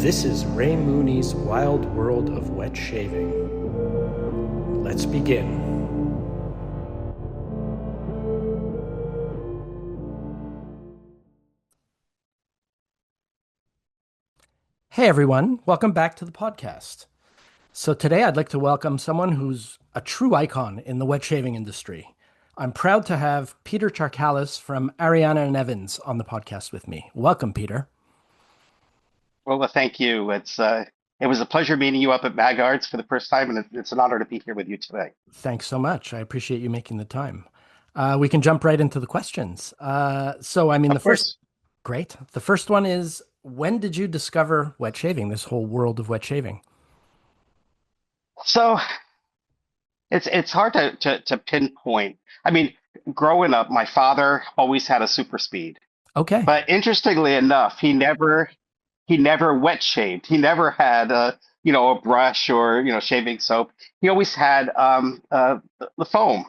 This is Ray Mooney's Wild World of Wet Shaving. Let's begin. Hey everyone, welcome back to the podcast. So today I'd like to welcome someone who's a true icon in the wet shaving industry. I'm proud to have Peter Charkalis from Ariana and Evans on the podcast with me. Welcome, Peter. Well, thank you. It was a pleasure meeting you up at MagArts for the first time, and it's an honor to be here with you today. Thanks so much. I appreciate you making the time. We can jump right into the questions. The Of first, course. great. The first one is, when did you discover wet shaving, this whole world of wet shaving? So it's hard to pinpoint. I mean, growing up, my father always had a super speed, Okay. but interestingly enough, he never wet shaved. He never had a brush or shaving soap. He always had the foam.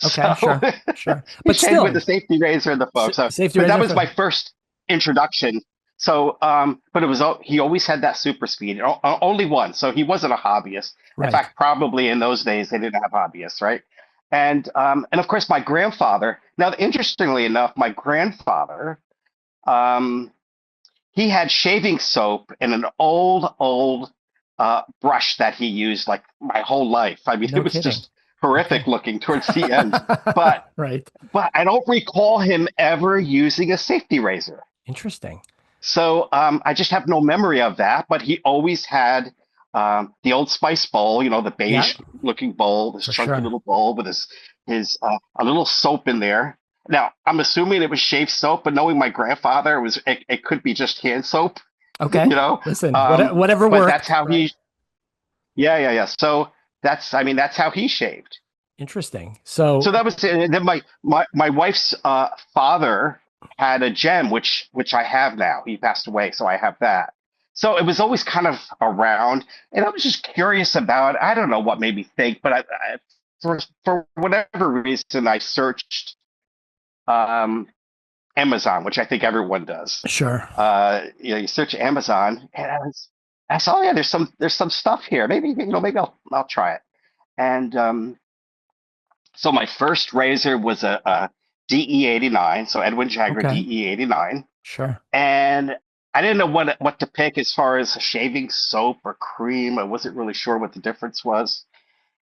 Okay, So sure, sure. he But shaved with the still, safety razor and the foam. So, safety but that razor was my for, first introduction. So, but he always had that super speed, only one. So he wasn't a hobbyist. In right. fact, probably in those days they didn't have hobbyists, right? And of course my grandfather. Now, interestingly enough, my grandfather, um, he had shaving soap in an old brush that he used like my whole life. I mean, it No was kidding. just horrific Okay. looking towards the end. But Right. but I don't recall him ever using a safety razor. Interesting. So I just have no memory of that. But he always had the Old Spice bowl, the Yeah, beige looking bowl, this for chunky sure. little bowl with his a little soap in there. Now I'm assuming it was shave soap, but knowing my grandfather, it could be just hand soap, Okay. you know. Listen, whatever But that's worked, how right? he, yeah, yeah, yeah. So that's how he shaved. Interesting. So So, that was it. And then my wife's father had a gem, which I have now. He passed away, so I have that. So it was always kind of around, and I was just curious about. I don't know what made me think, but for whatever reason, I searched um, Amazon, which I think everyone does. sure. You search Amazon, and I saw, yeah, there's some stuff here. Maybe I'll try it. And so my first razor was a DE89, so Edwin Jagger Okay. DE89, Sure. and I didn't know what to pick as far as shaving soap or cream. I wasn't really sure what the difference was,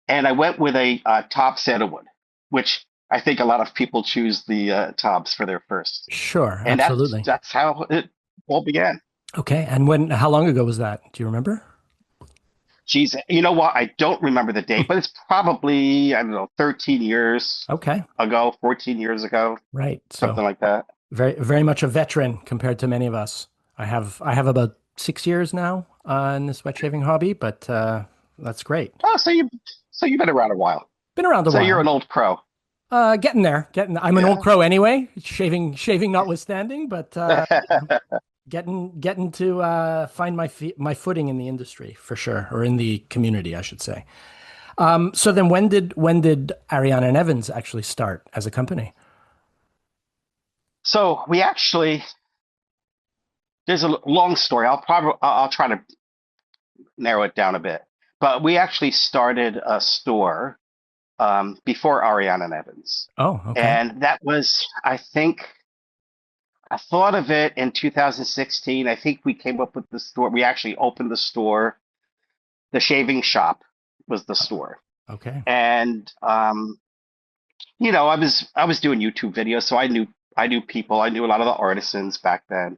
and I went with a top sandalwood, which I think a lot of people choose the tops for their first, Sure. and that's Absolutely. that's how it all began. Okay. And how long ago was that? Do you remember? Geez, you know what? I don't remember the Hmm. date, but it's probably, I don't know, 13 years Okay. ago, 14 years ago, Right. So something like that. very, very much a veteran compared to many of us. I have about 6 years now in this wet shaving hobby, but that's great. Oh, so you've been around a while. Been around a So you're while. an old pro. Getting there. I'm an old Yeah. crow anyway, shaving notwithstanding, but getting to find my footing in the industry for sure, or in the community, I should say. So then, when did Ariana and Evans actually start as a company? So we actually, there's a long story. I'll try to narrow it down a bit. But we actually started a store before Ariana and Evans, Oh, okay, and that was, I think, I thought of it in 2016. I think we came up with the store. We actually opened the store. The shaving shop was the store, okay, and I was doing YouTube videos, so I knew people. I knew a lot of the artisans back then,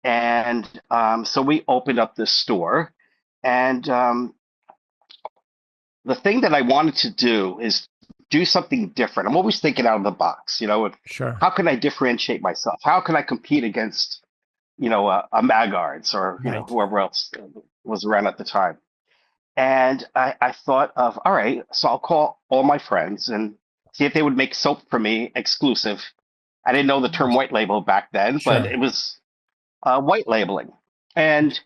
and so we opened up this store. And the thing that I wanted to do is do something different. I'm always thinking out of the box. sure, How can I differentiate myself? How can I compete against a Magards or right, whoever else was around at the time? And I thought of, all right, so I'll call all my friends and see if they would make soap for me exclusive. I didn't know the term right, white label back then, but sure, it was white labeling. And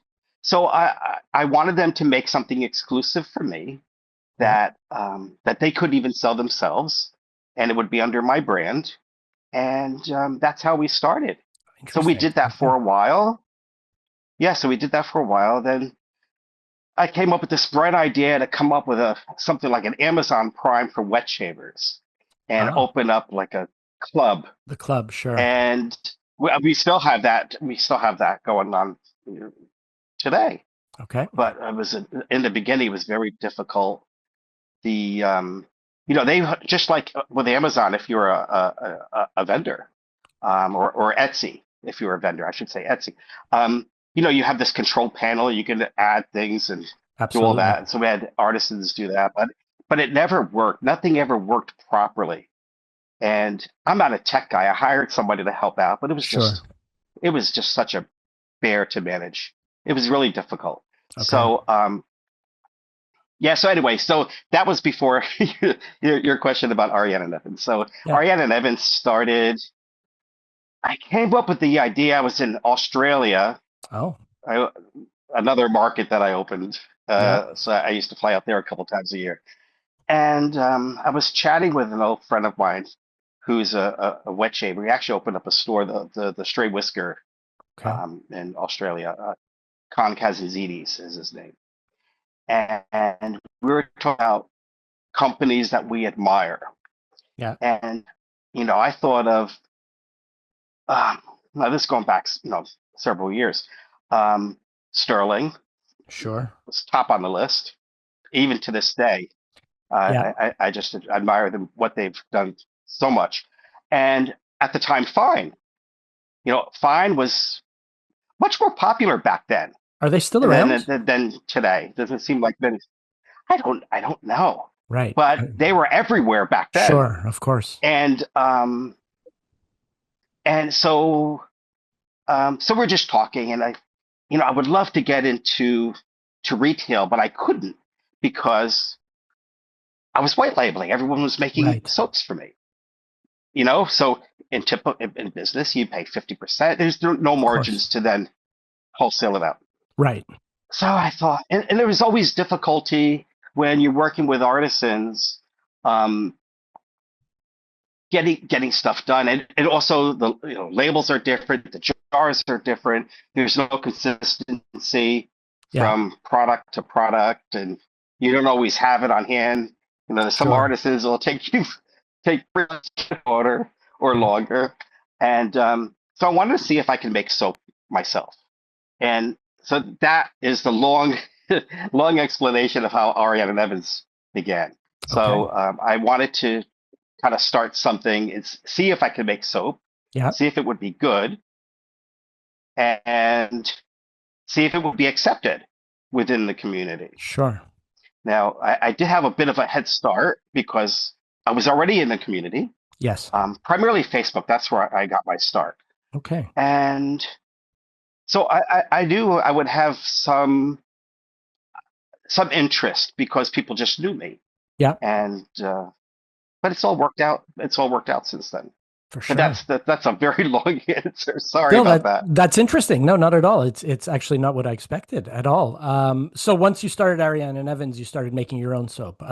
so I wanted them to make something exclusive for me right, that they couldn't even sell themselves, and it would be under my brand. And that's how we started. So we interesting. did that for Okay, a while, yeah, so we did that for a while. Then I came up with this bright idea to come up with a something like an Amazon Prime for wet shavers and Ah, open up like a club. the club, sure. And we still have that. We still have that going on today. Okay. But it was in the beginning, it was very difficult. The they just like with Amazon, if you're a vendor, or Etsy, if you're a vendor, I should say Etsy. You have this control panel. You can add things and do all Absolutely. that. And so we had artisans do that, but it never worked. Nothing ever worked properly. And I'm not a tech guy. I hired somebody to help out, but Sure. it was just such a bear to manage. It was really difficult. Okay. So yeah. So anyway, so that was before your question about Ariana and Evans. So Yeah. Ariana and Evans started. I came up with the idea. I was in Australia, Oh, I, another market that I opened. yeah. So I used to fly out there a couple times a year. And I was chatting with an old friend of mine who's a wet shaver. He actually opened up a store, the Stray Whisker, Okay. in Australia. Con Kazazidis is his name. And we were talking about companies that we admire. Yeah. And, I thought of, um, now this is going back, several years. Um, Sterling Sure. was top on the list, even to this day. Yeah. I just admire them, what they've done so much. And at the time, Fine, Fine was much more popular back then Are they still than around? than today. Doesn't seem like then. I don't know, Right. but they were everywhere back then. Sure. Of course. And and so so we're just talking, and I would love to get into to retail, but I couldn't because I was white labeling. Everyone was making Right. soaps for me, So in typical in business, you pay 50%. There's no Of course. margins to then wholesale it out. Right. So I thought, and there was always difficulty when you're working with artisans, um, getting stuff done, and also the labels are different, the jars are different. There's no consistency Yeah. from product to product, and you don't always have it on hand. There's some Sure. artisans will take order or longer, and so I wanted to see if I can make soap myself, and so that is the long long explanation of how Ariana and Evans began. Okay. So I wanted to kind of start something and see if I could make soap, Yeah. see if it would be good, and see if it would be accepted within the community. Sure. Now, I did have a bit of a head start because I was already in the community, Yes. primarily Facebook. That's where I got my start. Okay. And so I knew I would have some interest because people just knew me. Yeah. And but it's all worked out. It's all worked out since then. For But sure. that's a very long answer. Sorry Still, about that. that's interesting. No, not at all. It's actually not what I expected at all. So once you started Ariane and Evans, you started making your own soap.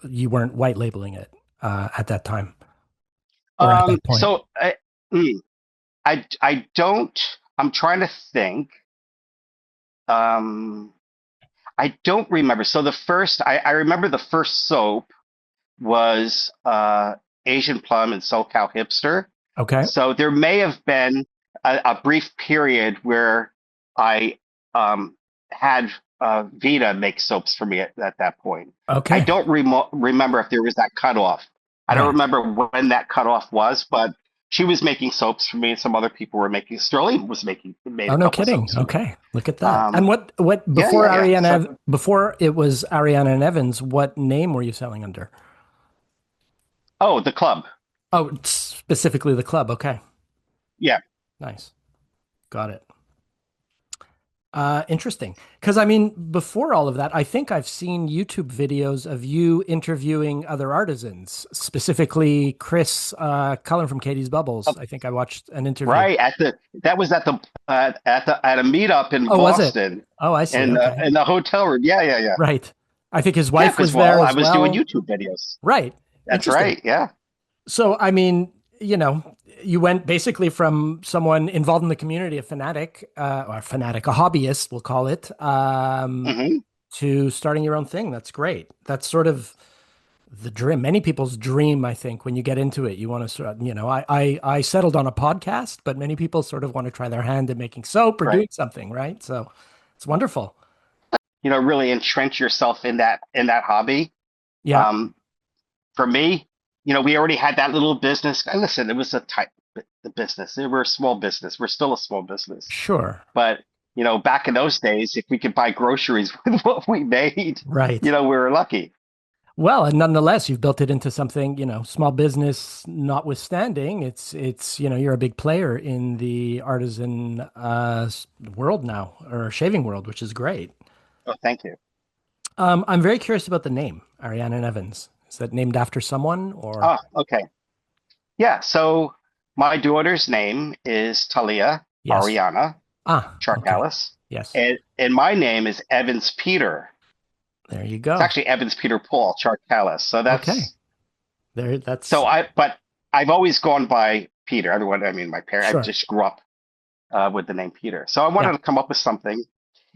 You weren't white labeling it at that time or at that point. So I don't. I'm trying to think. Um, I don't remember. So the first I remember the first soap was Asian Plum and SoCal Hipster. Okay. So there may have been a brief period where I had Vita make soaps for me at that point. I Okay. don't remember if there was that cutoff. I don't Right. remember when that cutoff was, but she was making soaps for me, and some other people were making. Sterling made Oh, a no couple kidding. soaps for me. Okay. Look at that. And Um, what yeah, before yeah, yeah. So Ariana, before it was Ariana and Evans, what name were you selling under? oh, the club. Oh, specifically the club. Okay. Yeah. Nice. Got it. Interesting. Because I mean, before all of that, I think I've seen YouTube videos of you interviewing other artisans, specifically Chris Cullen from Katie's Bubbles. I think I watched an interview. Right at the that was at a meetup in Oh, was it? Boston Oh, I see. Okay. in the hotel room. Yeah, yeah, yeah. Right. I think his Yeah, wife because was there well, I as was doing well. YouTube videos. Right. That's Interesting. right. Yeah. So, I mean, you know, you went basically from someone involved in the community, a fanatic, or a fanatic, a hobbyist, we'll call it, Hmm. to starting your own thing. That's great. That's sort of the dream. Many people's dream, I think, when you get into it, you want to sort of, I settled on a podcast, but many people sort of want to try their hand at making soap or Right. doing something, right? So it's wonderful. Really entrench yourself in that hobby. Yeah, Um, for me, we already had that little business. And listen, it was a type the business. We were a small business. We're still a small business. sure. But, back in those days, if we could buy groceries with what we made, Right. we were lucky. Well, and nonetheless, you've built it into something, small business notwithstanding, you're a big player in the artisan world now, or shaving world, which is great. Oh, thank you. I'm very curious about the name, Ariana and Evans. Is that named after someone or? Oh, okay. Yeah. So my daughter's name is Talia Yes. Ariana Ah, okay. Charkalis, Yes. and my name is Evans Peter. There you It's go. actually Evans Peter Paul Charkalis. So Okay. that's There, so that's but I've always gone by Peter. Everyone, I mean, my parents, I sure. just grew up with the name Peter. So I Yeah. wanted to come up with something.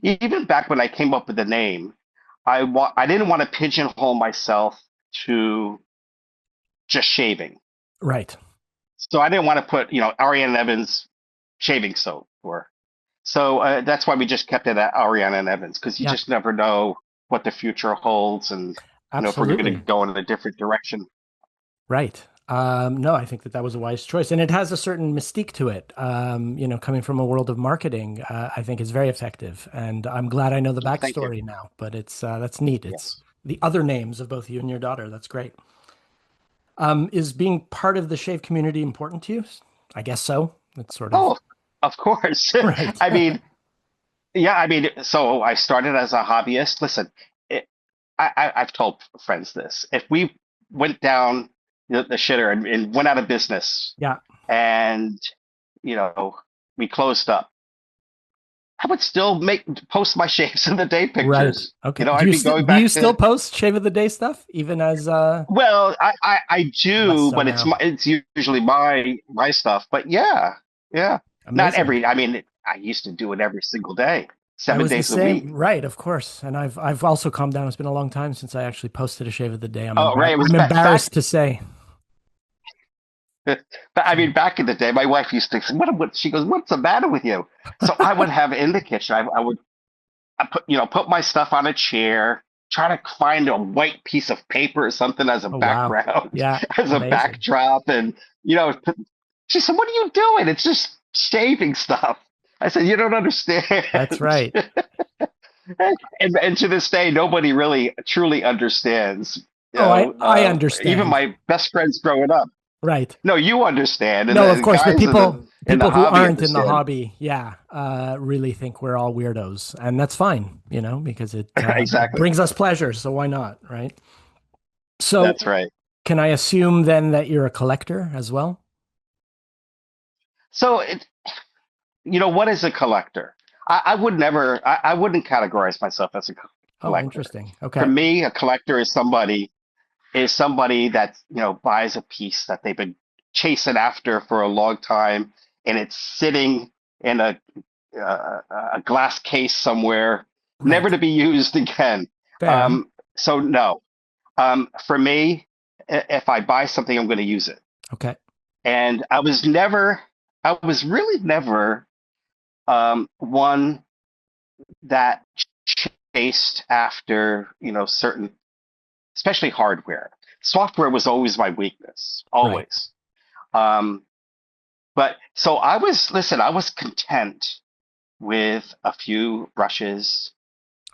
Even back when I came up with the name, I didn't want to pigeonhole myself to just shaving. Right. So I didn't want to put, Ariane Evans shaving soap or so that's why we just kept it at Ariana and Evans because you Yeah. just never know what the future holds and if we're going to Absolutely. go in a different direction. Right. No, I think that that was a wise choice, and it has a certain mystique to it. Coming from a world of marketing, I think is very effective, and I'm glad I know the Oh, thank you. backstory now. But it's that's neat. It's Yes. the other names of both you and your daughter. That's great. Is being part of the shave community important to you? I guess so. It's sort of Oh, of course. right. I mean, yeah, I mean, so I started as a hobbyist. Listen, it, I've told friends this. If we went down the shitter and went out of business Yeah. and, you know, we closed up, I would still post my shaves of the day Right. pictures. Okay. I'd be going Do you back still to, post shave of the day stuff even as well, I less do, so but it's now? it's usually my stuff. But yeah, yeah, not Amazing. every. I mean, I used to do it every single day, I seven was the days a same, week. right, of course. And I've also calmed down. It's been a long time since I actually posted a shave of the day. Oh, right. It was I'm back. embarrassed to say. But I So, mean, back in the day, my wife used to say, "What?" She goes, "What's the matter with you?" So I would have in the kitchen. I would put my stuff on a chair, try to find a white piece of paper or something as a oh wow. background, Yeah, as a amazing. backdrop, and you know, she said, "What are you doing? It's just shaving stuff." I said, "You don't That's understand." right. And to this day, nobody really truly understands. Oh, I Even understand. my best friends growing up. Right. No, you understand, and No, of the course, but guys in the people who hobby aren't in the understand. hobby, yeah, really think we're all weirdos, and that's fine, because it Exactly. brings us pleasure, so why not, right? So, That's right. can I assume then that you're a collector as well? So, what is a collector? I would never, I wouldn't categorize myself as a Oh, collector. interesting. For Okay. me, a collector is somebody that buys a piece that they've been chasing after for a long time, and it's sitting in a glass case somewhere, never Right. to be used again. Fair. So no, for me, if I buy something, I'm going to use it. Okay. And I was really never one that chased after certain, especially hardware. Software was always my weakness, Right. always. Um, but so I was content with a few brushes,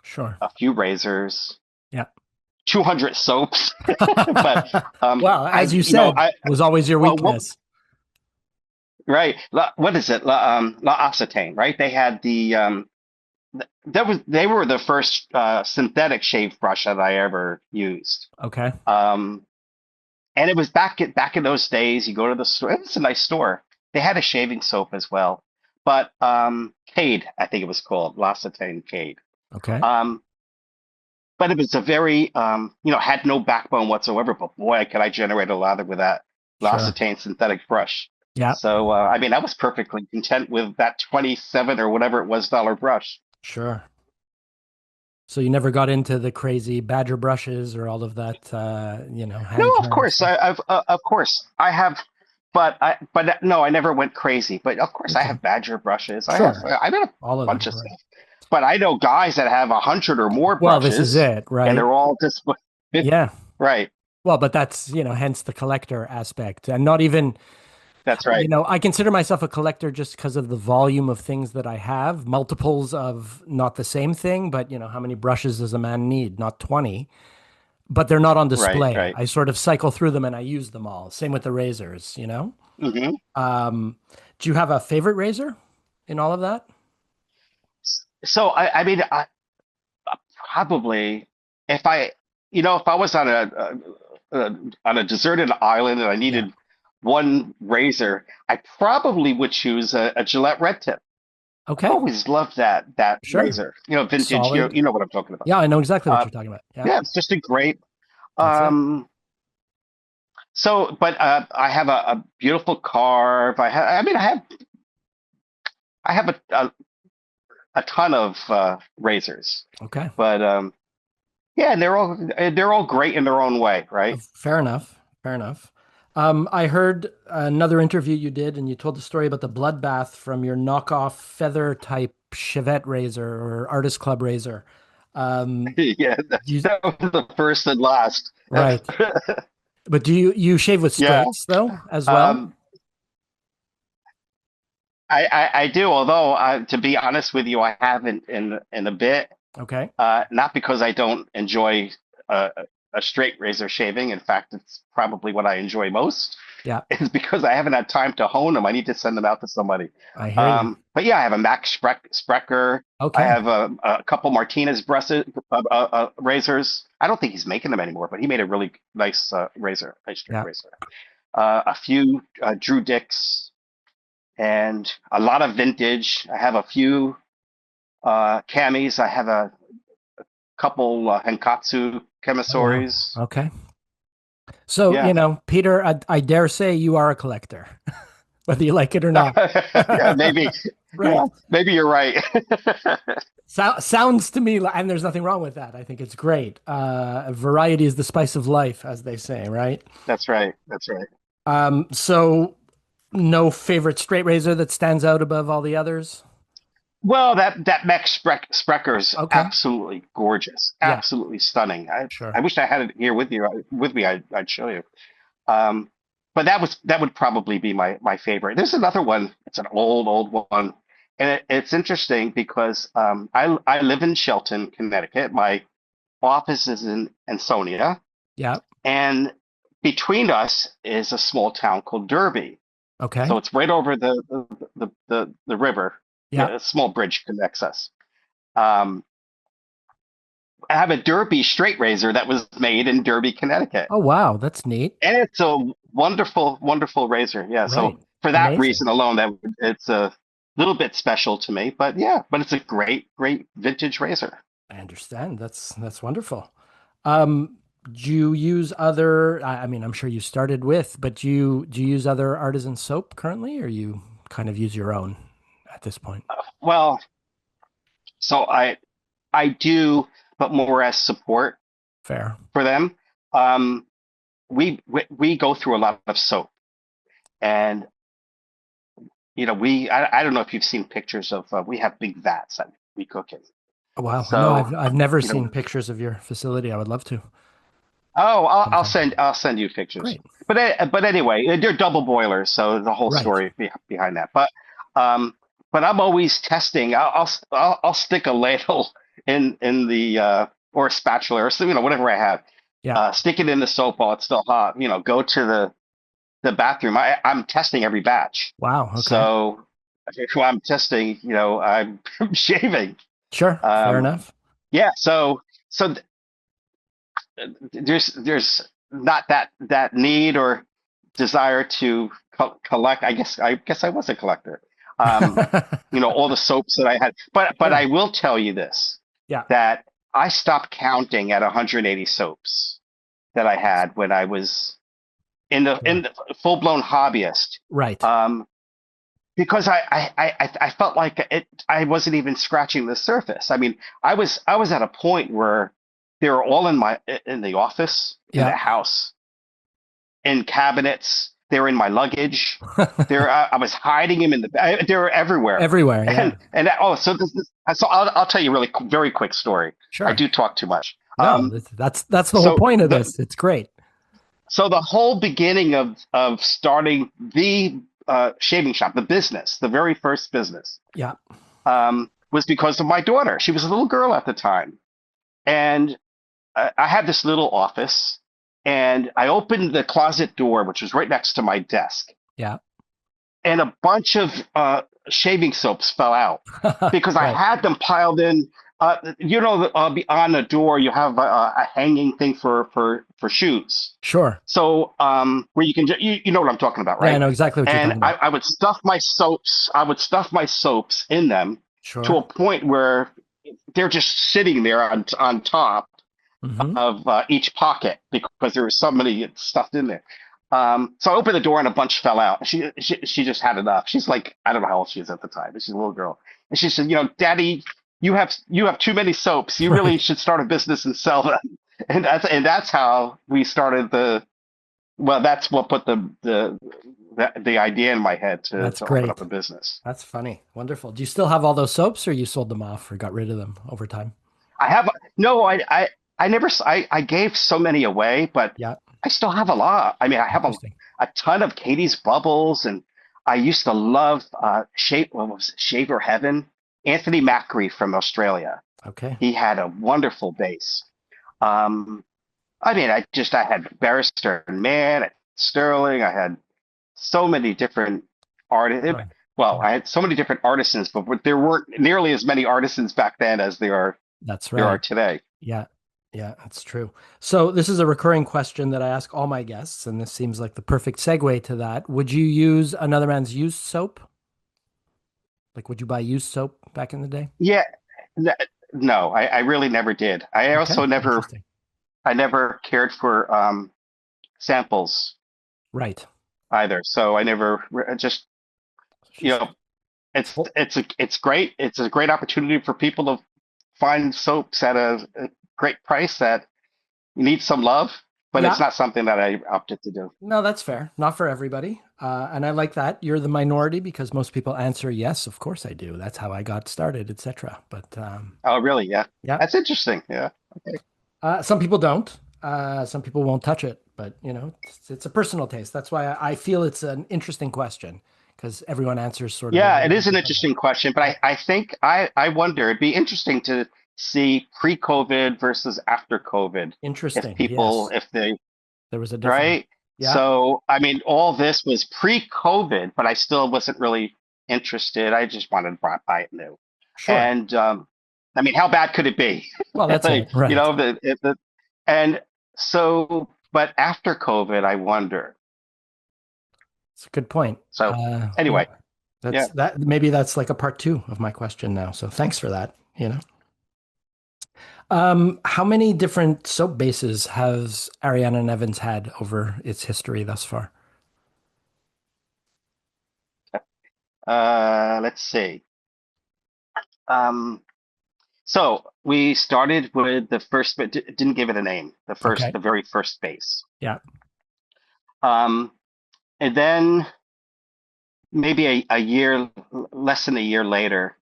Sure. a few razors, Yeah. 200 soaps. But Well, I, as you you know, said, I was always your what weakness. right? What is it? La Occitane, right? They had they were the first synthetic shave brush that I ever used. Okay. Um, and it was back in those days. You go to the store. It's a nice store. They had a shaving soap as well, but Cade, I think it was called L'Occitane Cade. Okay. Um, but it was a very had no backbone whatsoever. But boy, could I generate a lather with that. Sure. L'Occitane synthetic brush. Yeah. So I mean, I was perfectly content with that 27 or whatever it was dollar brush. Sure. So you never got into the crazy badger brushes or all of that, No, hand of turn course, stuff. of course I have, but no, I never went crazy. But of course, I Okay. have Badger brushes. Sure. I did a All of bunch them. of Right. stuff. But I know guys that have 100 or more Well, this is brushes, it, and right? they're all just Yeah. right. Well, but that's, hence the collector aspect. And not even, That's right. I consider myself a collector just because of the volume of things that I have, multiples of not the same thing, but how many brushes does a man need? Not 20, but they're not on Right. display. Right. I sort of cycle through them and I use them all. Same with the razors. hmm Um, do you have a favorite razor in all of that? So I mean, probably if I, if I was on a deserted island and I Yeah. needed one razor, I probably would choose a Gillette Red Tip. I've Okay. always loved that Sure. razor. Vintage. Solid. You know what I'm talking about. Yeah, I know exactly what Uh, you're talking about. Yeah, yeah, it's just a great. that's it. Um, but I have a beautiful carve. I mean, I have a ton of razors, Okay. but yeah, and they're all great in their own way, right? Fair enough. Fair enough. I heard another interview you did, and you told the story about the bloodbath from your knockoff feather type Chevette razor or Artist Club razor. Um, Yeah, you, that was the first and last. right. But do you shave with Yeah. straights though as well? Um, I do, although to be honest with you, I haven't in a bit. Okay. Not because I don't enjoy a, a straight razor shaving. In fact, it's probably what I enjoy most. Yeah, It's because I haven't had time to hone them. I need to send them out to somebody. I hear you. But yeah, I have a Sprecher. I Okay. have a couple Martinez razors. I don't think he's making them anymore, but he made a really nice razor, nice straight Yeah. razor. A few Drew Dicks and a lot of vintage. I have a few camis. I have a couple Henkatsu Oh wow. chemisories. Okay. So, Yeah. Peter, I dare say you are a collector, whether you like it or not. Yeah, maybe. Right. Yeah, maybe you're right. Sounds to me like, and there's nothing wrong with that. I think it's great. Variety is the spice of life, as they say, right? That's right. That's right. So no favorite straight razor that stands out above all the others? Well, that Sprecher is Okay. absolutely gorgeous, Yeah, absolutely stunning. I sure. wish I had it here with me. I'd show you. Um, but that would probably be my favorite. There's another one. It's an old one, and it's interesting because I live in Shelton, Connecticut. My office is in Ansonia, Yeah. and between us is a small town called Derby. Okay. So it's right over the river. Yeah. Yeah, a small bridge connects us. Um, I have a Derby straight razor that was made in Derby, Connecticut, Oh, wow. That's neat. and it's a wonderful razor. Yeah, so Right. for that Amazing. reason alone, it's a little bit special to me. But yeah, but it's a great vintage razor. I understand. That's wonderful. Um, do you use other, I mean, I'm sure you started with, but do you use other artisan soap currently, or you kind of use your own at this point? Well, so I do, but more as support Fair. for them. Um, we go through a lot of soap, and I don't know if you've seen pictures of we have big vats that we cook in. Oh, wow. No, So I've never you know, seen pictures of your facility. I would love to oh, sometime. I'll send you pictures. Great. But anyway, they're double boilers, so the whole Right. story behind that. Um, but I'm always testing. I'll stick a ladle in the or a spatula or so, whatever I have. Yeah. Stick it in the soap while it's still hot. Go to the bathroom. I'm testing every batch. Wow. Okay. So while I'm testing, I'm shaving. Sure. Fair Um, enough. yeah. So there's not that need or desire to collect. I guess I was a collector. All the soaps that I had. But Sure. I will tell you this, Yeah. that I stopped counting at 180 soaps that I had when I was in Sure. the full blown hobbyist. Right. Um, because I felt like I wasn't even scratching the surface. I mean, I was at a point where they were all in the office, in the Yeah. house, in cabinets. They were in my luggage. I was hiding them they were everywhere. Everywhere. Yeah. And oh, so so I'll tell you a very quick story. I Sure. do talk too much. No, that's the whole So point of the this. It's great. so the whole beginning of starting the shaving shop, the business, the very first business, Yeah. was because of my daughter. She was a little girl at the time, and I had this little office, and I opened the closet door, which was right next to my desk, Yeah. and a bunch of shaving soaps fell out because I Right. had them piled in. Beyond the door, you have a hanging thing for shoes. Sure. So where you know what I'm talking about, Yeah, I right? know exactly what you're And talking I, about. I would stuff my soaps. I would stuff my soaps in them to Sure. a point where they're just sitting there on top Hmm. of each pocket because there was so many stuffed in there. So I opened the door and a bunch fell out. She just had enough. She's like, I don't know how old she is at the time, but she's a little girl, and she said, Daddy, you have too many soaps. You really Right. should start a business and sell them. And that's how we started that's what put the idea in my head to That's to open up great. a business. That's funny. Wonderful. Do you still have all those soaps or you sold them off or got rid of them over time? I have no, I never, I gave so many away, but Yeah. I still have a lot. I mean, I have Interesting. a ton of Katie's Bubbles, and I used to love what was it, Shaver Heaven, Anthony Macri from Australia. Okay. He had a wonderful base. Um, I mean, I had Barrister and Mann, I had Sterling, I had so many different artists. Sure. Well, Yeah. I had so many different artisans, but there weren't nearly as many artisans back then as That's there are right. today. Yeah. Yeah, that's true. So this is a recurring question that I ask all my guests, and this seems like the perfect segue to that. Would you use another man's used soap? Like, would you buy used soap back in the day? Yeah, n- no, I really never did. Okay. Interesting. I never cared for samples Right. either. So I never just, It's you just know, it's well, it's a it's great. It's a great opportunity for people to find soaps at a great price that need some love, but it's yeah. not something that I opted to do. No, that's fair. Not for everybody. And I like that. You're the minority because most people answer yes, of course I do. That's how I got started, etc. But Oh, really? Yeah, yeah, that's interesting. Yeah. Okay. some people don't. Some people won't touch it. But it's a personal taste. That's why I feel it's an interesting question because everyone answers sort of a Yeah, little it is bit an differently. interesting question, but Yeah, I think I wonder, it'd be interesting to see pre-COVID versus after COVID if interesting. people, Yes, if they, there was a difference. right? Yeah, So, I mean, all this was pre-COVID, but I still wasn't really interested. I just wanted to buy it new. sure. And I mean, how bad could it be? Well, that's Like, it. Right. and so, but after COVID, I wonder. It's a good point. So, Yeah, anyway, that's yeah. that. Maybe that's like a part two of my question now. So thanks for that. How many different soap bases has Ariana and Evans had over its history thus far? Let's see. Um, So we started with the first, but didn't give it a name. Okay. The very first base. Yeah. Um, and then maybe a year, less than a year later,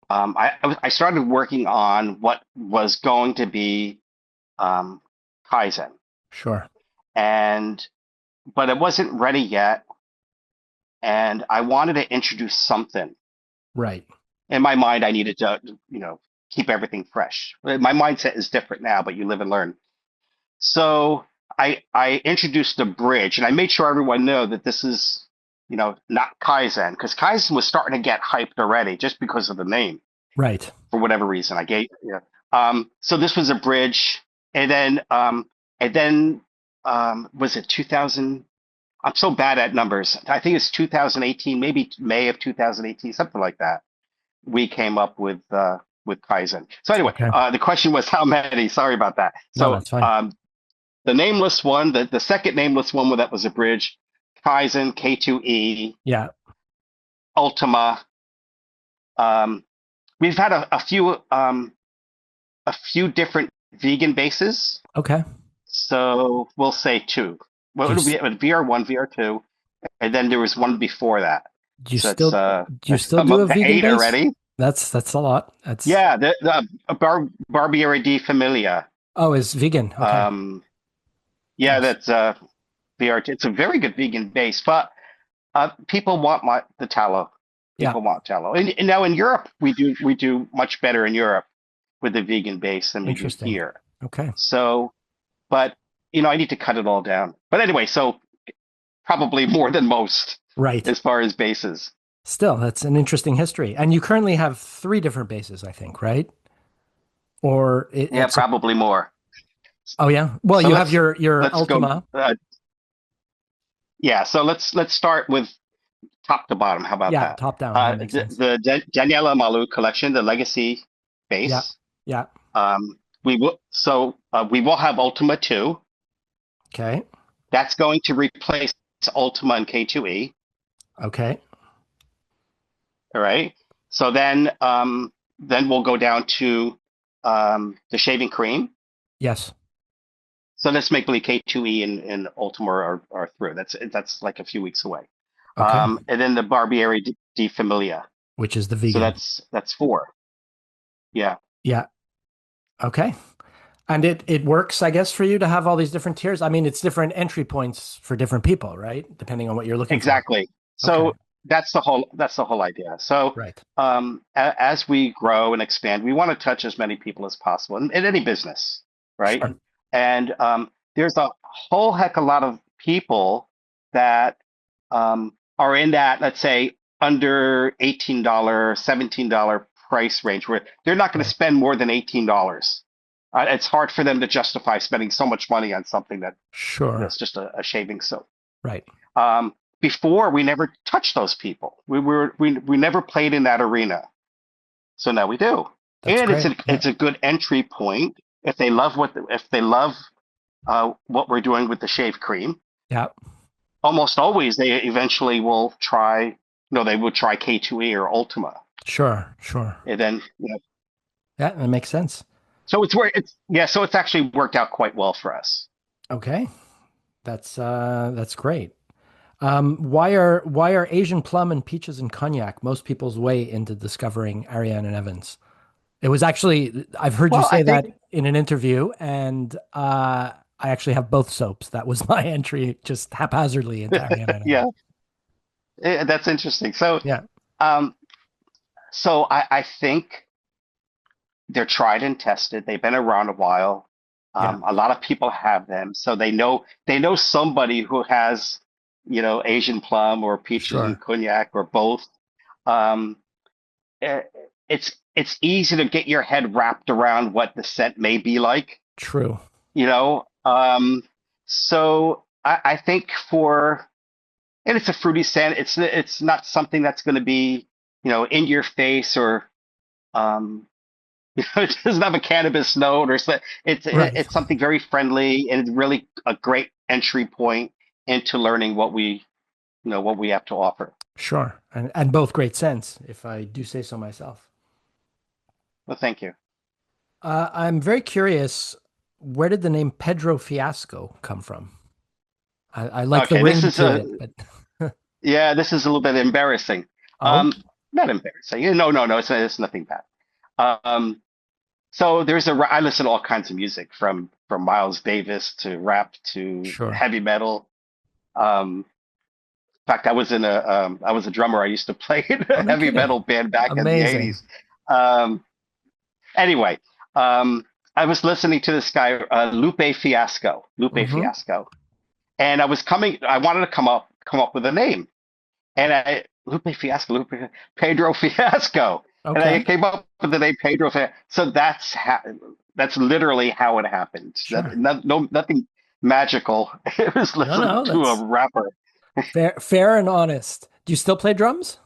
I started working on what was going to be um, Kaizen, Sure. and but it wasn't ready yet, and I wanted to introduce something. Right. In my mind, I needed to, keep everything fresh. My mindset is different now, but you live and learn. So I introduced a bridge, and I made sure everyone know that this is, not Kaizen, because Kaizen was starting to get hyped already just because of the name Right. for whatever reason. I gave, yeah. So this was a bridge, and then was it 2000? I'm so bad at numbers. I think it's 2018, maybe May of 2018, something like that. We came up with Kaizen. So anyway, Okay. the question was how many? Sorry about that. No, So that's fine. the nameless one, the second nameless one that was a bridge, Kaizen, K2E, Yeah. Ultima. Um, we've had a few different vegan bases, Okay. so we'll say two. Do What you would we s- have? VR1, VR2, and then there was one before that. do you So it's still do you that's still I'm do up a to vegan eight base? already. That's a lot. That's Yeah, the Barbieri di Familia. Oh, it's vegan. Okay. Um, yeah, Nice. that's VR2. It's a very good vegan base, but people want the tallow. Yeah. People want tallow, and now in Europe we do much better in Europe with the vegan base than we do Interesting. here. Okay. So, but I need to cut it all down. But anyway, so probably more than most Right. as far as bases. Still, that's an interesting history. And you currently have three different bases, I think, right? Or Yeah, it's a probably more. Oh yeah. Well, So you have your let's go. Ultima. Yeah, so let's start with top to bottom. How about Yeah, that? top down. That makes sense. The Daniela Malu collection, the Legacy Yeah. base. Yeah. We will have Ultima 2. Okay. That's going to replace Ultima and K2E. Okay. All right. So then we'll go down to the shaving cream. Yes. So let's make believe K2E and Ultima are through. That's like a few weeks away. Okay. And then the Barbieri di Familia. Which is the So vegan. that's four. Yeah. Yeah. Okay. And it works, I guess, for you to have all these different tiers. I mean, it's different entry points for different people, right? Depending on what you're looking for. Exactly. Okay. So that's the whole idea. So Right. as we grow and expand, we want to touch as many people as possible in any business, right? Sure. And there's a whole heck of a lot of people that are in that, let's say, under $18, $17 price range where they're not going to Right. spend more than $18. It's hard for them to justify spending so much money on something Sure. that's just a shaving soap. Right. Before we never touched those people. We never played in that arena. So now we do. That's And it's great. a Yeah. it's a good entry point if they love what we're doing with the shave cream. Yeah. Almost always they eventually will try no, they would try K2E or Ultima. Sure. Sure. And then Yeah, that makes sense. so it's where it's yeah, so it's actually worked out quite well for us. Okay. That's great. Why are Asian plum and peaches and cognac most people's way into discovering Ariane and Evans? It was actually I've heard you Well, I say think that in an interview, and I actually have both soaps. That was my entry, just haphazardly into Ariane and yeah, Evans. that's interesting. So Yeah, um I think they're tried and tested. They've been around a while. yeah, A lot of people have them, so they know somebody who has, Asian plum or peaches and sure, cognac or both. Um, eh, it's easy to get your head wrapped around what the scent may be like, true, you know. So I think and it's a fruity scent. It's not something that's going to be, in your face or um, it doesn't have a cannabis note it's right, it's something very friendly and it's really a great entry point into learning what we have to offer. sure, and both great sense, if I do say so myself. Well, thank you. I'm very curious. Where did the name Pedro Fiasco come from? I like the Okay, this ring is to a it, but yeah, this is a little bit embarrassing. oh, Um, Not embarrassing. No, it's nothing bad. Um, so I listen to all kinds of music from Miles Davis to rap to sure, heavy metal. In fact, I was a drummer. I used to play in oh, a no heavy kidding, metal band back in the amazing. 80s. Um, Anyway, I was listening to this guy, Lupe Hmm. Fiasco, and I wanted to come up with a name, and Lupe Fiasco, Pedro Fiasco, and I Okay, came up with the name Pedro Fiasco. So that's literally how it happened. sure. Nothing magical. It was No, listening no, to that's a rapper. fair and honest. Do you still play drums?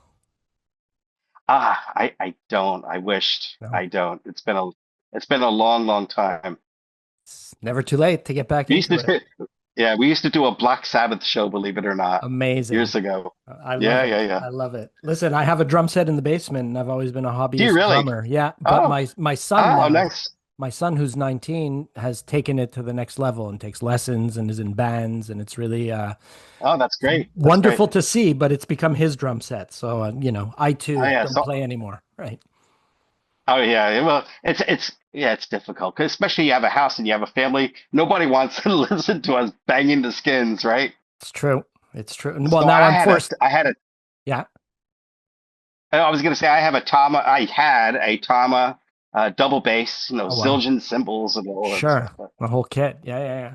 I don't. I wished No. I don't. It's been a long, long time. It's never too late to get back We used into to, it. yeah, we used to do a Black Sabbath show, believe it or not, Amazing. years ago. I love Yeah, it. yeah, yeah. I love it. Listen, I have a drum set in the basement and I've always been a Do you hobbyist really? drummer. Yeah, but Oh, my son oh, now, nice. my son who's 19 has taken it to the next level and takes lessons and is in bands and it's really Oh, that's it's great. That's great. wonderful to see, but it's become his drum set. So, I Oh, too yeah. don't So, play anymore. Right. oh, yeah. Well, yeah, it's difficult, 'cause especially you have a house and you have a family. Nobody wants to listen to us banging the skins, right? It's true. It's true. And well, So now I'm forced. Yeah. I was going to say I had a Tama double bass, Oh, wow. Zildjian cymbals and all that Sure. stuff. But The whole kit. Yeah, yeah, yeah.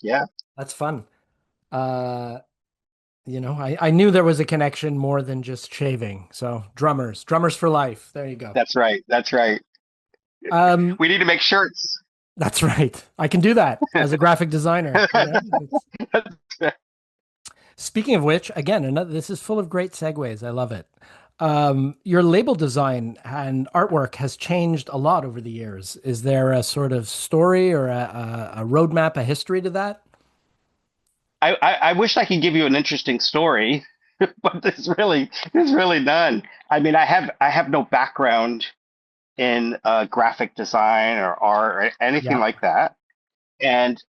yeah, That's fun. Uh, I knew there was a connection more than just shaving. So drummers for life. There you go. that's right. That's right. Um, We need to make shirts. that's right. I can do that as a graphic designer. Speaking of which, again, this is full of great segues. I love it. Your label design and artwork has changed a lot over the years. Is there a sort of story or a roadmap, a history to that? I wish I could give you an interesting story, but there's really none. I mean, I have no background in graphic design or art or anything Yeah, like that, and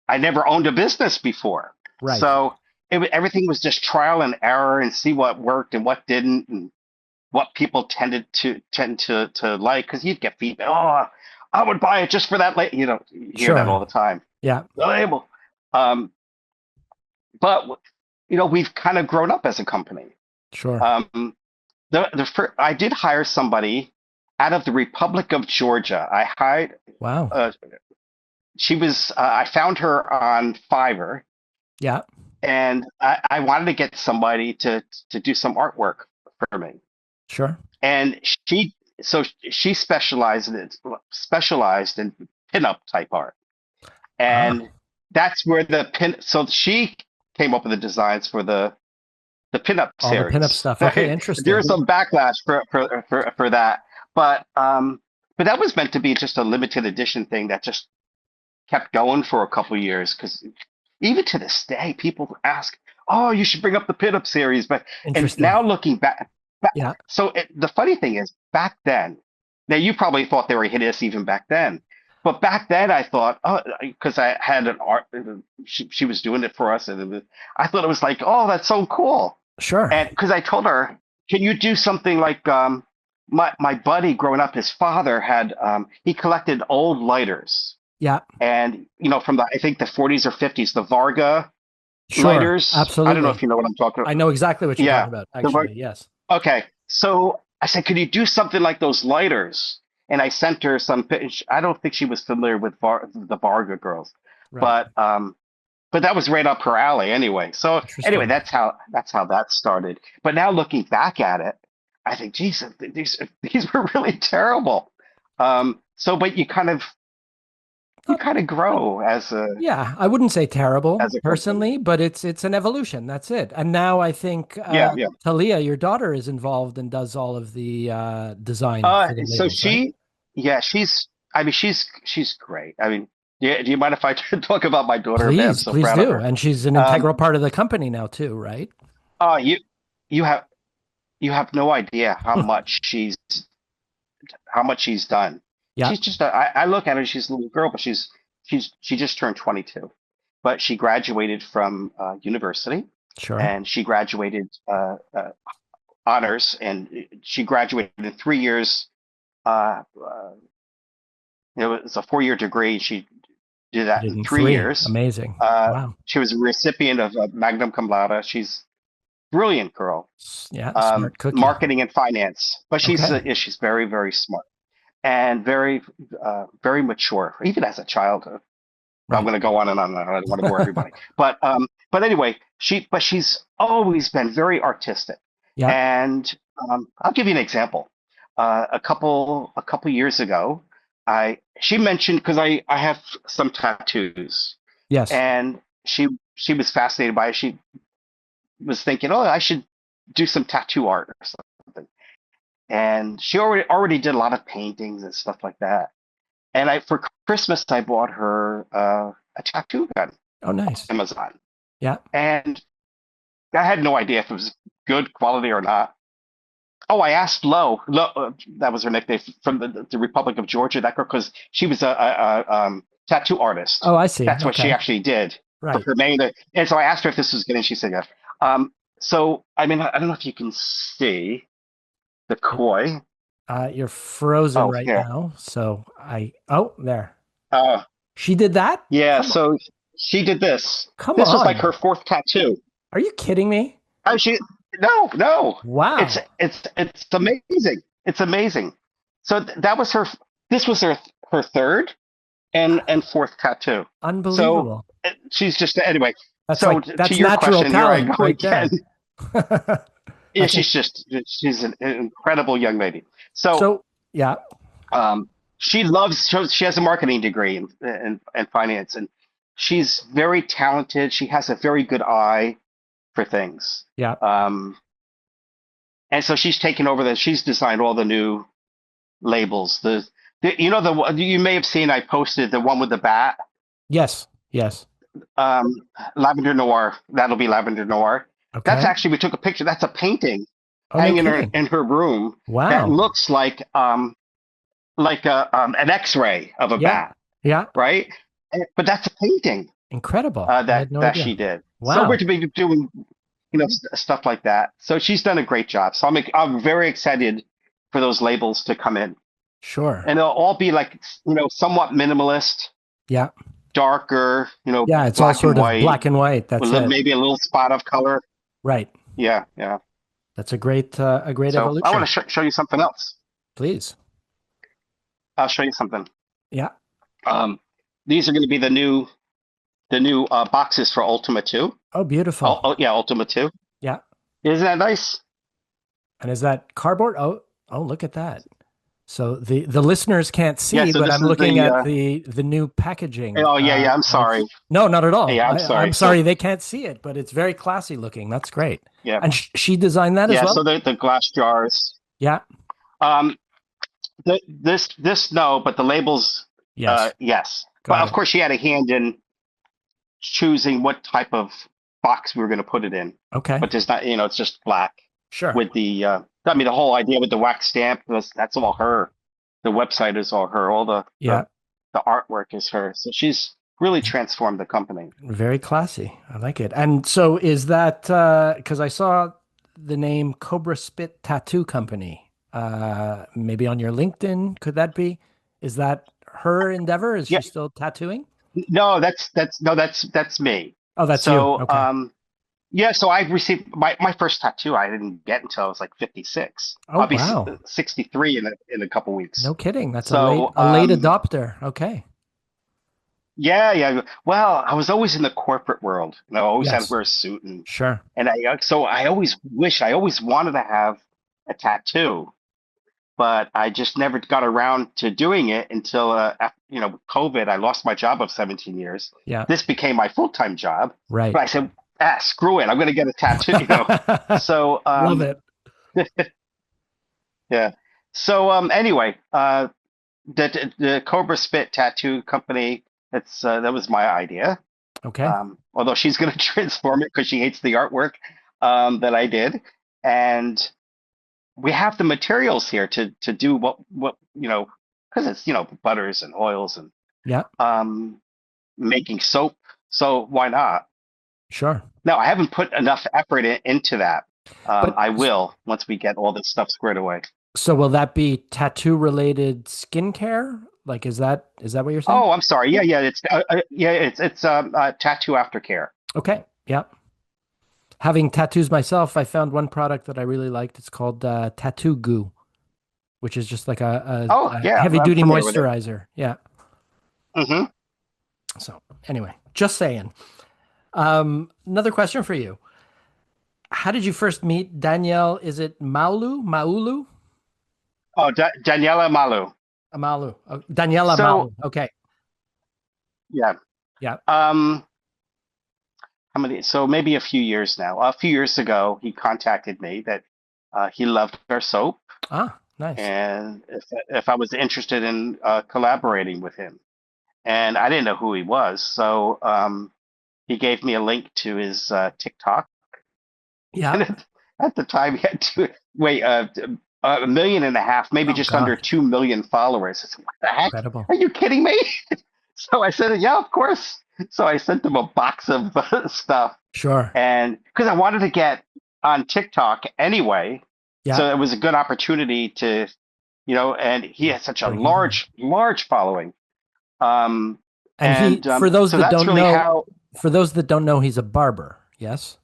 I never owned a business before. right. So everything was just trial and error and see what worked and what didn't and what people tend to like because you'd get feedback. Oh, I would buy it just for that. You hear that Sure. all the time. Yeah, The label. Um, but we've kind of grown up as a company. sure. Um, I did hire somebody out of the Republic of Georgia. I hired. Wow. Uh, she was. I found her on Fiverr, Yeah, and I wanted to get somebody to do some artwork for me. sure. And she specialized in pinup type art, Ah, and that's where the pin. So she came up with the designs for the pinup all the pinup series. stuff. Okay, Right? interesting. There's some backlash for that, but that was meant to be just a limited edition thing that just kept going for a couple years because even to this day, people ask, "Oh, you should bring up the pinup series." And Interesting. now looking back Yeah, the funny thing is, back then, now you probably thought they were hideous even back then, but back then I thought, oh, because I had an art, she was doing it for us, and I thought it was like, oh, that's so cool. sure. And because I told her, can you do something like my buddy growing up, his father had he collected old lighters, Yeah, and from I think the 40s or 50s, the Varga sure. lighters. I don't know if Absolutely. you know what I'm talking I about. know exactly what you're Yeah, talking about, the actually. Yes. Okay, so I said, could you do something like those lighters? And I sent her some. I don't think she was familiar with the Varga girls, Right. but that was right up her alley anyway. So anyway, Interesting. that's how that started. But now looking back at it, I think, geez, these were really terrible. But you kind of grow Yeah, I wouldn't say terrible as a company. personally, but it's an evolution. That's it. And now I think Yeah, yeah. Talia, your daughter, is involved and does all of the design for the So labels, right? yeah, I mean, she's great. I mean, do you mind if I talk about my daughter? Man, I'm Please, so please proud of do. her. And she's an Um, integral part of the company now too, right? oh, you have you have no idea how much she's done. Yeah, She's just I look at her, she's a little girl, but she just turned 22. But she graduated from university, sure. and she graduated honors, and she graduated in 3 years. It was a 4-year degree. She did You that did in in three three. years. Amazing. Wow. She was a recipient of a Magnum Cum Laude. She's a brilliant girl. Yeah, smart cookie. Marketing and finance, but Okay. yeah, she's very, very smart and very, very mature, even as a child. I'm Right. going to go on and on. I don't want to bore everybody, but anyway, she's always been very artistic, Yeah. and I'll give you an example. A couple years ago, she mentioned because I have some tattoos, Yes. and she was fascinated by it. She was thinking, oh, I should do some tattoo art or something, and she already did a lot of paintings and stuff like that. And I for Christmas I bought her a tattoo gun Oh, on nice. Amazon, Yeah. and I had no idea if it was good quality or not. Oh, I asked Lo. Lo, that was her nickname from the Republic of Georgia. That girl, because she was a tattoo artist. Oh, I see. That's what she Okay. actually did for Right. her main. And so I asked her if this was good, and she said yes. So I mean, I don't know if you can see the koi. You're frozen Oh, right here. now. So oh, there. Uh, She did that? yeah. Come on. So she did this. Come This was like her on. fourth tattoo. Are you kidding me? Oh, she no, no. It's Wow. it's amazing. It's amazing. So that was her. This was her third and fourth tattoo. So Unbelievable. she's just anyway. So to That's your natural question, here I talent go right again. there. Yeah, I think she's an incredible young lady. So so. Yeah. she loves. She has a marketing degree in finance, and she's very talented. She has a very good eye for things. Yeah. Um, and so she's taken over the. She's designed all the new labels. The you know the you may have seen I posted the one with the bat. Yes. Yes. Um, Lavender Noir. That'll be Lavender Noir. That's Okay. actually we took a picture. That's a painting Oh, no hanging kidding. in her room that Wow. looks like a an X-ray of a Yeah. bat, Yeah. right? But that's a painting Incredible. I that had no that idea. she did. So we're Wow. to be doing stuff like that. So she's done a great job. So I'm very excited for those labels to come in, Sure. and they'll all be like somewhat minimalist, Yeah. darker, Yeah. It's all black and sort of white black and white. That's with it. maybe a little spot of color. Right. Yeah, yeah. That's a great So I want evolution. to show you something else. Please. I'll show you something. Yeah. Um, these are going to be the new boxes for Ultima 2. Oh, Oh, beautiful. oh yeah, Ultima 2. Yeah. Isn't that nice? And is that cardboard? Oh, oh, look at that. So the listeners can't Yeah, see, so but this I'm is looking the at the new packaging. oh yeah, yeah, I'm And it's sorry. no, not at all. Yeah, I'm I'm sorry. So sorry they can't see it, but it's very classy looking. That's great. yeah. And she designed that as Yeah, so well? the glass jars. Yeah. Um this no, but the labels Yes. yes. But Got of it. course she had a hand in choosing what type of box we were going to put it in. Okay. But there's not, it's just black Sure. with I mean the whole idea with the wax stamp was that's all her. The website is all her. All Yeah. the artwork is her. So she's really transformed the company. Very classy. I like it. And so is that because I saw the name Cobra Spit Tattoo Company maybe on your LinkedIn? Could that be? Is that her endeavor? Is Yeah, she still tattooing? no, that's me. Oh, that's you. So Okay. yeah, so I received my first tattoo. I didn't get until I was like 56. Oh, I'll be wow. 63 in a couple weeks. No kidding. That's So a late adopter. Okay. yeah, yeah. Well, I was always in the corporate world. I always had to Yes. wear a suit Sure. and so I always wanted to have a tattoo, but I just never got around to doing it until with COVID. I lost my job of 17 years. Yeah. This became my full-time job, Right. but I said, screw it, I'm going to get a tattoo. So Love it. yeah. So anyway, the Cobra Spit Tattoo Company. That was my idea. Okay. Although she's going to transform it because she hates the artwork that I did, and we have the materials here to do what because it's butters and oils and Yeah. making soap. So why not? Sure. Now I haven't put enough effort into that. But I will once we get all this stuff squared away. so will that be tattoo related skincare? Like, is that what you're saying? Oh, I'm sorry. Yeah, yeah. It's tattoo aftercare. Okay. Yeah. Having tattoos myself, I found one product that I really liked. It's called Tattoo Goo, which is just like Oh, a yeah, heavy I'm duty familiar with it. moisturizer. Yeah. Hmm. So anyway, just saying. Another question for you. How did you first meet Danielle? Is it Maulu? Maulu? Oh, Daniela Malu. Malu. Daniela So Malu. Okay. yeah. Yeah. Um, how many? So maybe a few years now. A few years ago, he contacted me that he loved our soap, Ah. Nice. and if I was interested in collaborating with him. And I didn't know who he was, so he gave me a link to his TikTok. Yeah. And at the time, he had wait, 1.5 million, maybe Oh just under God. 2 million followers. I said, what the heck? Incredible. Are you kidding me? So I said, yeah, of course. So I sent him a box of stuff, Sure. and because I wanted to get on TikTok anyway, Yeah. so it was a good opportunity to, and he has such a Break into that. large following. Um, And he, and so that's really how. for those that don't know, he's a barber. Yes.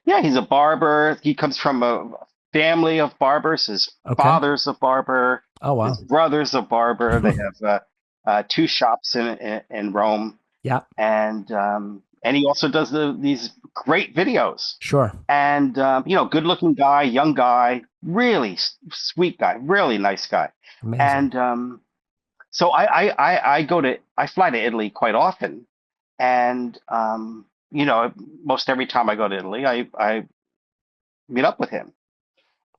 Yeah, he's a barber. He comes from a family of barbers. His Okay. father's a barber. Oh His wow. brother's a barber. They have two shops in Rome, Yeah. and he also does these great videos. Sure. And good-looking guy, young guy, really sweet guy, really nice guy. Amazing. And so I fly to Italy quite often, and most every time I go to Italy, I meet up with him.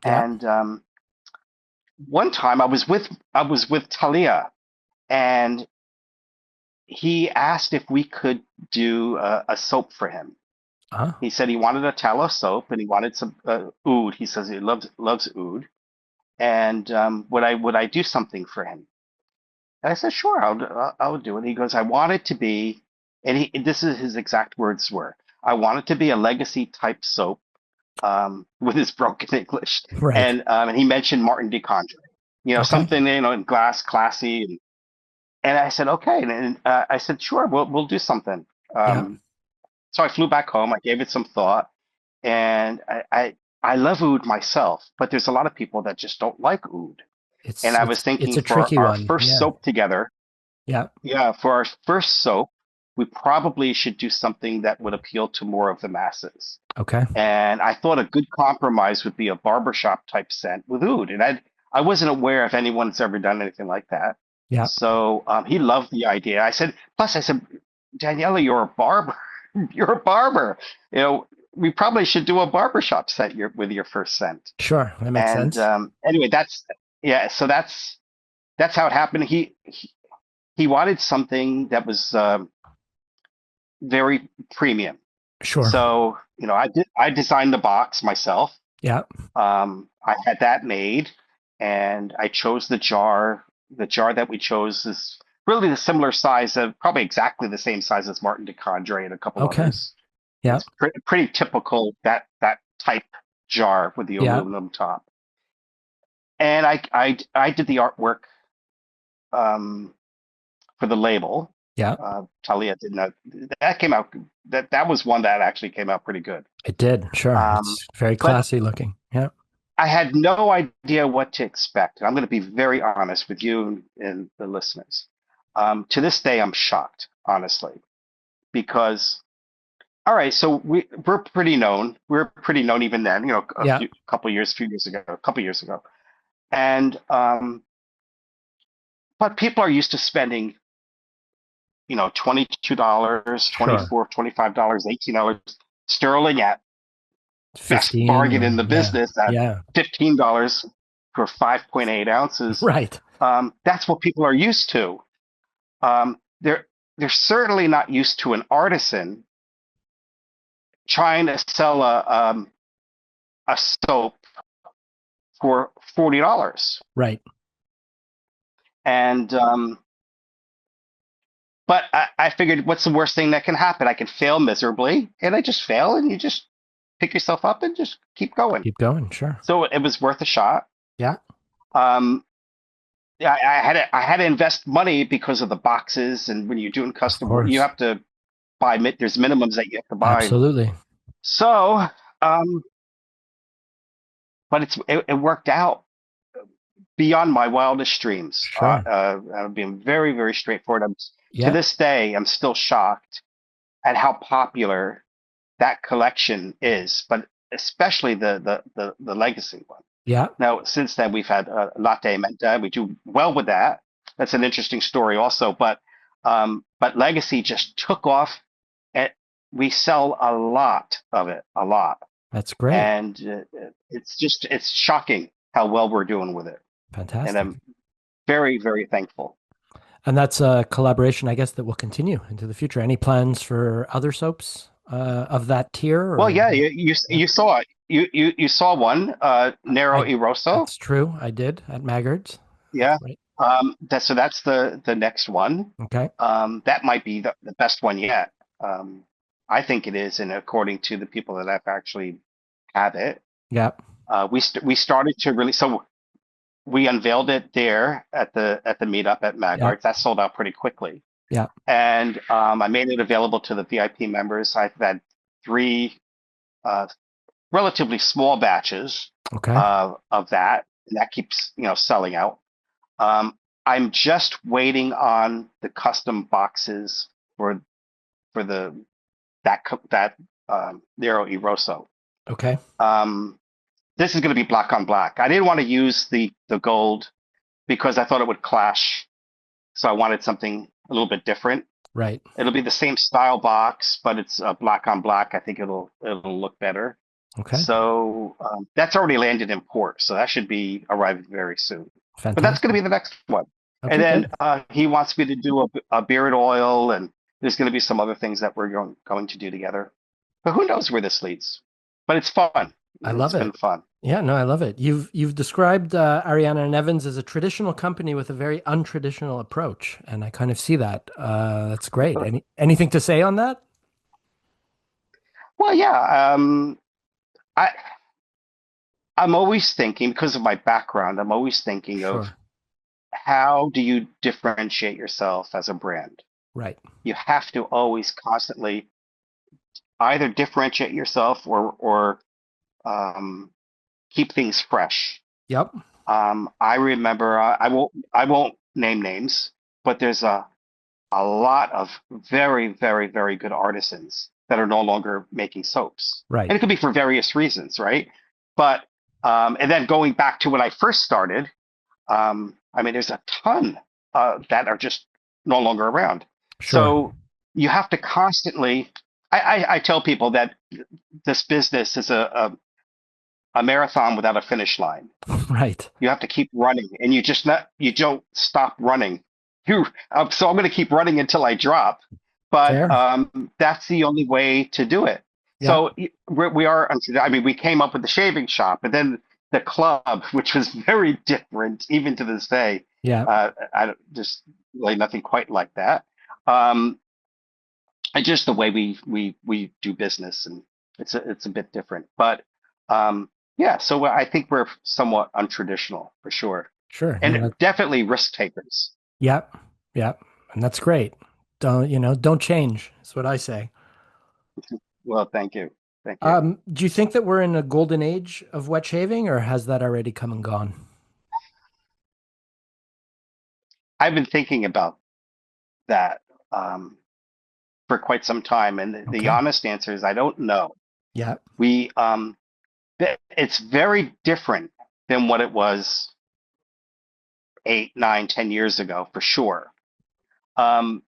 Yeah. And one time I was with Talia, and he asked if we could do a soap for him. Uh-huh. He said he wanted a tallow soap and he wanted some oud. He says he loves oud, and would I do something for him? And I said, sure, I'll do it. He goes, I want it to be, and this is his exact words were, I want it to be a legacy type soap, with his broken English. Right. And he mentioned Martin DeCondre, Okay. something, in glass, classy. And I said, okay. And I said, sure, we'll do something. Yeah. Um, so I flew back home. I gave it some thought, and I love oud myself, but there's a lot of people that just don't like oud. And I was It's thinking a for tricky our one. first Yeah. soap together, Yeah. yeah, for our first soap, we probably should do something that would appeal to more of the masses. Okay. And I thought a good compromise would be a barbershop type scent with oud. And I wasn't aware if anyone's ever done anything like that. Yeah. So he loved the idea. Plus I said, Daniela, you're a barber. You're a barber. We probably should do a barbershop scent with your first scent. Sure. That makes And sense. anyway, yeah. So that's how it happened. He wanted something that was very premium. Sure. So, I designed the box myself. Yeah. I had that made, and I chose the jar. The jar that we chose is really the similar size of, probably exactly the same size as Martin DeCondre and a couple Okay. others. Yeah. It's pretty typical, that type jar with the Yeah. aluminum top. And I did the artwork um, for the label. Yeah. Talia did not. That came out. That was one that actually came out pretty good. It did. Sure. Um, It's very but classy looking. Yeah. I had no idea what to expect. And I'm going to be very honest with you and the listeners. To this day, I'm shocked, honestly, because all right, so we're pretty known. We're pretty known even then. Yeah. Few years ago, a couple years ago, and but people are used to spending, $22, Sure. 24, $25, $18 sterling at best 15 bargain in or the yeah. business at Yeah. $15 for 5.8 ounces. Right. That's what people are used to. They're certainly not used to an artisan trying to sell a soap for $40. Right. And but I figured, what's the worst thing that can happen? I can fail miserably, and I just fail, and you just pick yourself up and just keep going. Keep going. Sure. So it was worth a shot. Yeah. Um, yeah, I had to invest money because of the boxes, and when you're doing Of custom work, you course. have to buy. There's minimums that you have to buy. Absolutely. So, um, but it worked out beyond my wildest dreams. Sure. I'm being very, very straightforward. To Yeah. this day, I'm still shocked at how popular that collection is, but especially the legacy one. Yeah. Now, since then, we've had Latte Menta. We do well with that. That's an interesting story, also. But legacy just took off. And we sell a lot of it, a lot, That's great. and it's shocking. how well we're doing with it. And Fantastic. I'm very, very thankful. And that's a collaboration, I guess, that will continue into the future. Any plans for other soaps of that tier Well, or yeah, that? Yeah, you saw it. You saw one, Nero I Eroso. that's true. I did at Maggart's. That's Yeah. right. That's the next one. Okay. That might be the best one yet. Um, I think it is, and according to the people that have actually had it, Yeah. we started to really so we unveiled it there at the meetup at Yeah. Magarts. That sold out pretty quickly, Yeah. and I made it available to the VIP members. I've had three uh, relatively small batches Okay. of that, and that keeps selling out. Um, I'm just waiting on the custom boxes for the that Nero Eroso. Okay. Um, this is going to be black on black. I didn't want to use the gold because I thought it would clash, so I wanted something a little bit different. Right. It'll be the same style box, but it's black on black. I think it'll look better. Okay. So that's already landed in port, so that should be arriving very soon. But that's going to Fantastic. be the next one. And Okay, then good. he wants me to do a beard oil, and there's going to be some other things that we're going to do together. But who knows where this leads? But it's fun. I It's love been it. fun. Yeah, no, I love it. You've described Ariana and Evans as a traditional company with a very untraditional approach, and I kind of see that. That's great. Anything to say on that? Well, yeah. I I'm always thinking because of my background. I'm always thinking of Sure. how do you differentiate yourself as a brand? Right. You have to always constantly either differentiate yourself or um, keep things fresh. Yep. I remember I won't name names, but there's a lot of very very very good artisans that are no longer making soaps, Right. and it could be for various reasons, right? But and then going back to when I first started, I mean, there's a ton that are just no longer around. Sure. So you have to constantly. I tell people that this business is a marathon without a finish line. Right. You have to keep running, and you don't stop running. So I'm going to keep running until I drop, but Fair. that's the only way to do it. Yeah. So we are. I mean, we came up with the shaving shop, and then the club, which was very different, even to this day. Yeah. I don't, just like nothing quite like that. Um, and just the way we do business, and it's a bit different. But yeah, so I think we're somewhat untraditional for sure, Sure. No, and definitely risk takers. yeah. Yeah. And that's great. Don't change. That's what I say. Well, thank you, thank you. Do you think that we're in a golden age of wet shaving, or has that already come and gone? I've been thinking about that for quite some time, and the Okay. honest answer is I don't know. Yeah. We it's very different than what it was 8, 9, 10 years ago, for sure. Um,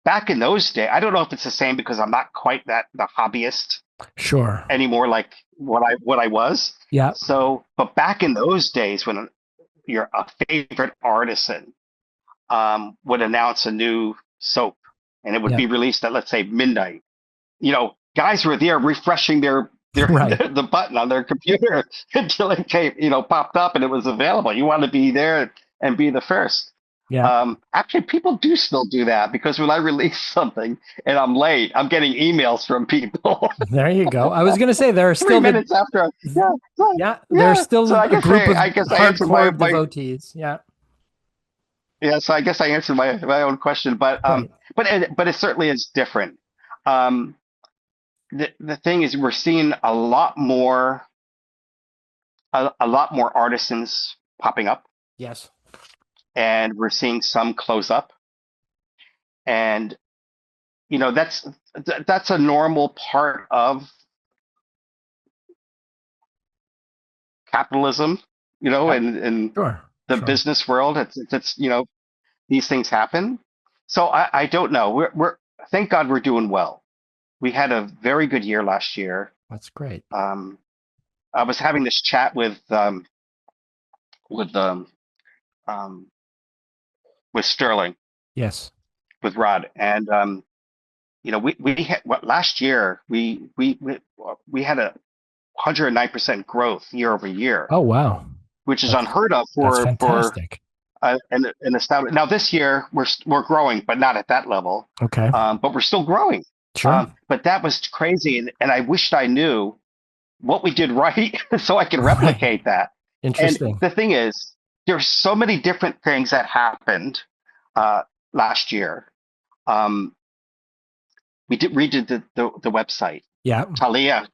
Back in those days, I don't know if it's the same because I'm not quite that the hobbyist Sure. anymore, like what I was. Yeah. So, but back in those days, when you're a favorite artisan would announce a new soap, and it would Yeah. be released at, let's say, midnight. Guys were there refreshing their Right. the button on their computer until it came, popped up and it was available. You want to be there and be the first. Yeah. Actually, people do still do that because when I release something and I'm late, I'm getting emails from people There you go. I was going to say there are 3 still minutes after. Yeah, so, yeah, there's yeah. So still I a guess group of I guess I answered hardcore my devotees. Yeah. yeah. So I guess I answered my own question, Great. but it certainly is different. Um, the thing is, we're seeing a lot more artisans popping up, Yes. and we're seeing some close up, and that's that's a normal part of capitalism, Yep. and Sure. the Sure. business world. It's these things happen. So I don't know. We're thank God we're doing well. We had a very good year last year. That's great. Um, I was having this chat with with um, with Sterling, Yes. with Rod, and we had what last year we had a 109% growth year over year, Oh, wow. which is That's unheard of that's for fantastic. an established. Now this year we're growing, but not at that level. Okay. But we're still growing. Sure. But that was crazy, and I wished I knew what we did right so I could Right. replicate that. And Interesting. the thing is, there's so many different things that happened uh, last year. Um, we redid the website. Yeah. Talia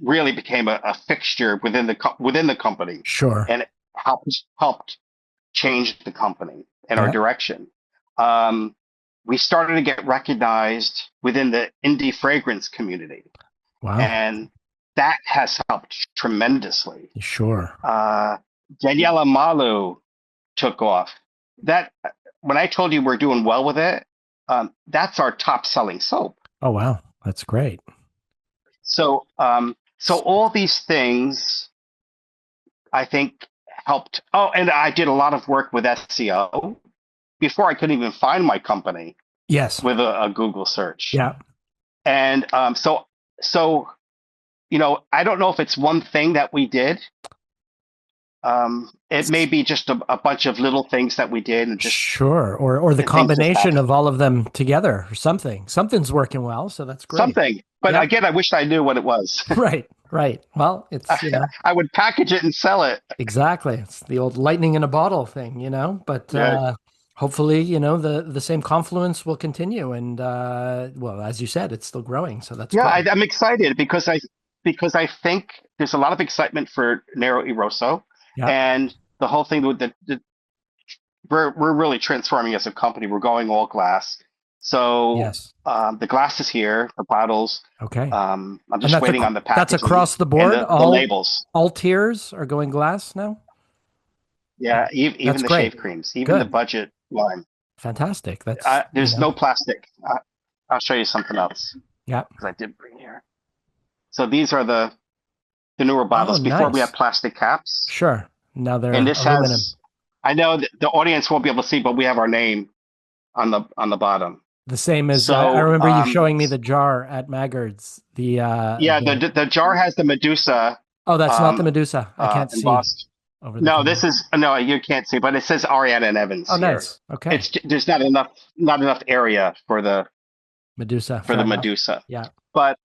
really became a fixture within within the company, Sure. and it helped change the company and our Yeah. direction. Um, we started to get recognized within the indie fragrance community, Wow. and that has helped tremendously. Sure. Uh, Daniela Malu took off. That when I told you we're doing well with it, that's our top selling soap. Oh, wow. That's great. So all these things I think helped. Oh, and I did a lot of work with SEO before I could even find my company Yes. with a Google search. Yeah. And so I don't know if it's one thing that we did. It may be just a bunch of little things that we did, Sure. Or the and things just combination happened. of all of them together or something. Something's working well, so that's great. Something. But Yeah. again, I wished I knew what it was. Right. Right. Well, it's, I would package it and sell it. exactly. It's the old lightning in a bottle thing. But Yeah. hopefully, the same confluence will continue. And well, as you said, it's still growing, so that's Yeah, great. I'm excited because I think there's a lot of excitement for Nero Eroso, Yeah. and the whole thing with we're really transforming as a company. We're going all glass. So Yes. the glass is here, the bottles. Okay. I'm And just waiting on the that's packaging across the and board. the labels. All tiers are going glass now. Yeah, That's even the great. shave creams, even the Good. budget line. Fantastic. That's, There's no plastic. I'll show you something else yeah. because I did bring here. So these are the newer Oh, bottles. Before we had nice. plastic caps, Sure. Now and they're this aluminum. has. I know that the audience won't be able to see, but we have our name on the bottom. The same as I So remember you showing me the jar at Maggard's. yeah, The the jar has the Medusa oh, that's not the Medusa. I can't see embossed. over the No, camera. this is no, you can't see, but it says Ariana and Evans Oh, here. nice. Okay. It's there's not enough area Medusa. for Fair the enough. Medusa. Yeah. But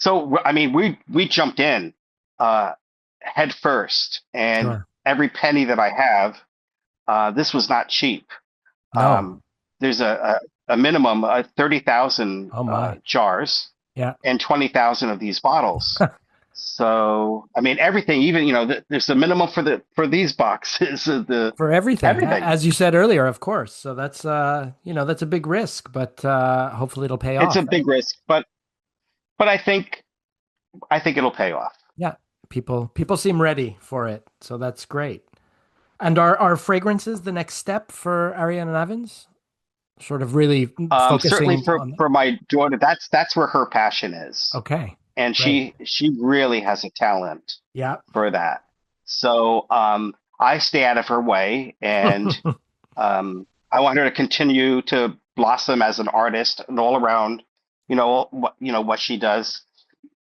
so I mean, we jumped in uh, head first, and Sure. every penny that I have, this was not cheap. No. There's a minimum 30,000 Oh my. jars Yeah. and 20,000 of these bottles. So I mean, everything, even there's a minimum for these boxes, the For everything, everything. as you said earlier, of course. So that's that's a big risk, but hopefully it'll pay It's a off, right? big risk, but I think it'll pay off. Yeah. People seem ready for it, so that's great. And are fragrances the next step for Ariana Evans? Sort of really Certainly focusing on that? for my daughter, that's where her passion is, Okay. and Great. she really has a talent Yeah. for that. So I stay out of her way, and I want her to continue to blossom as an artist and all around. What she does.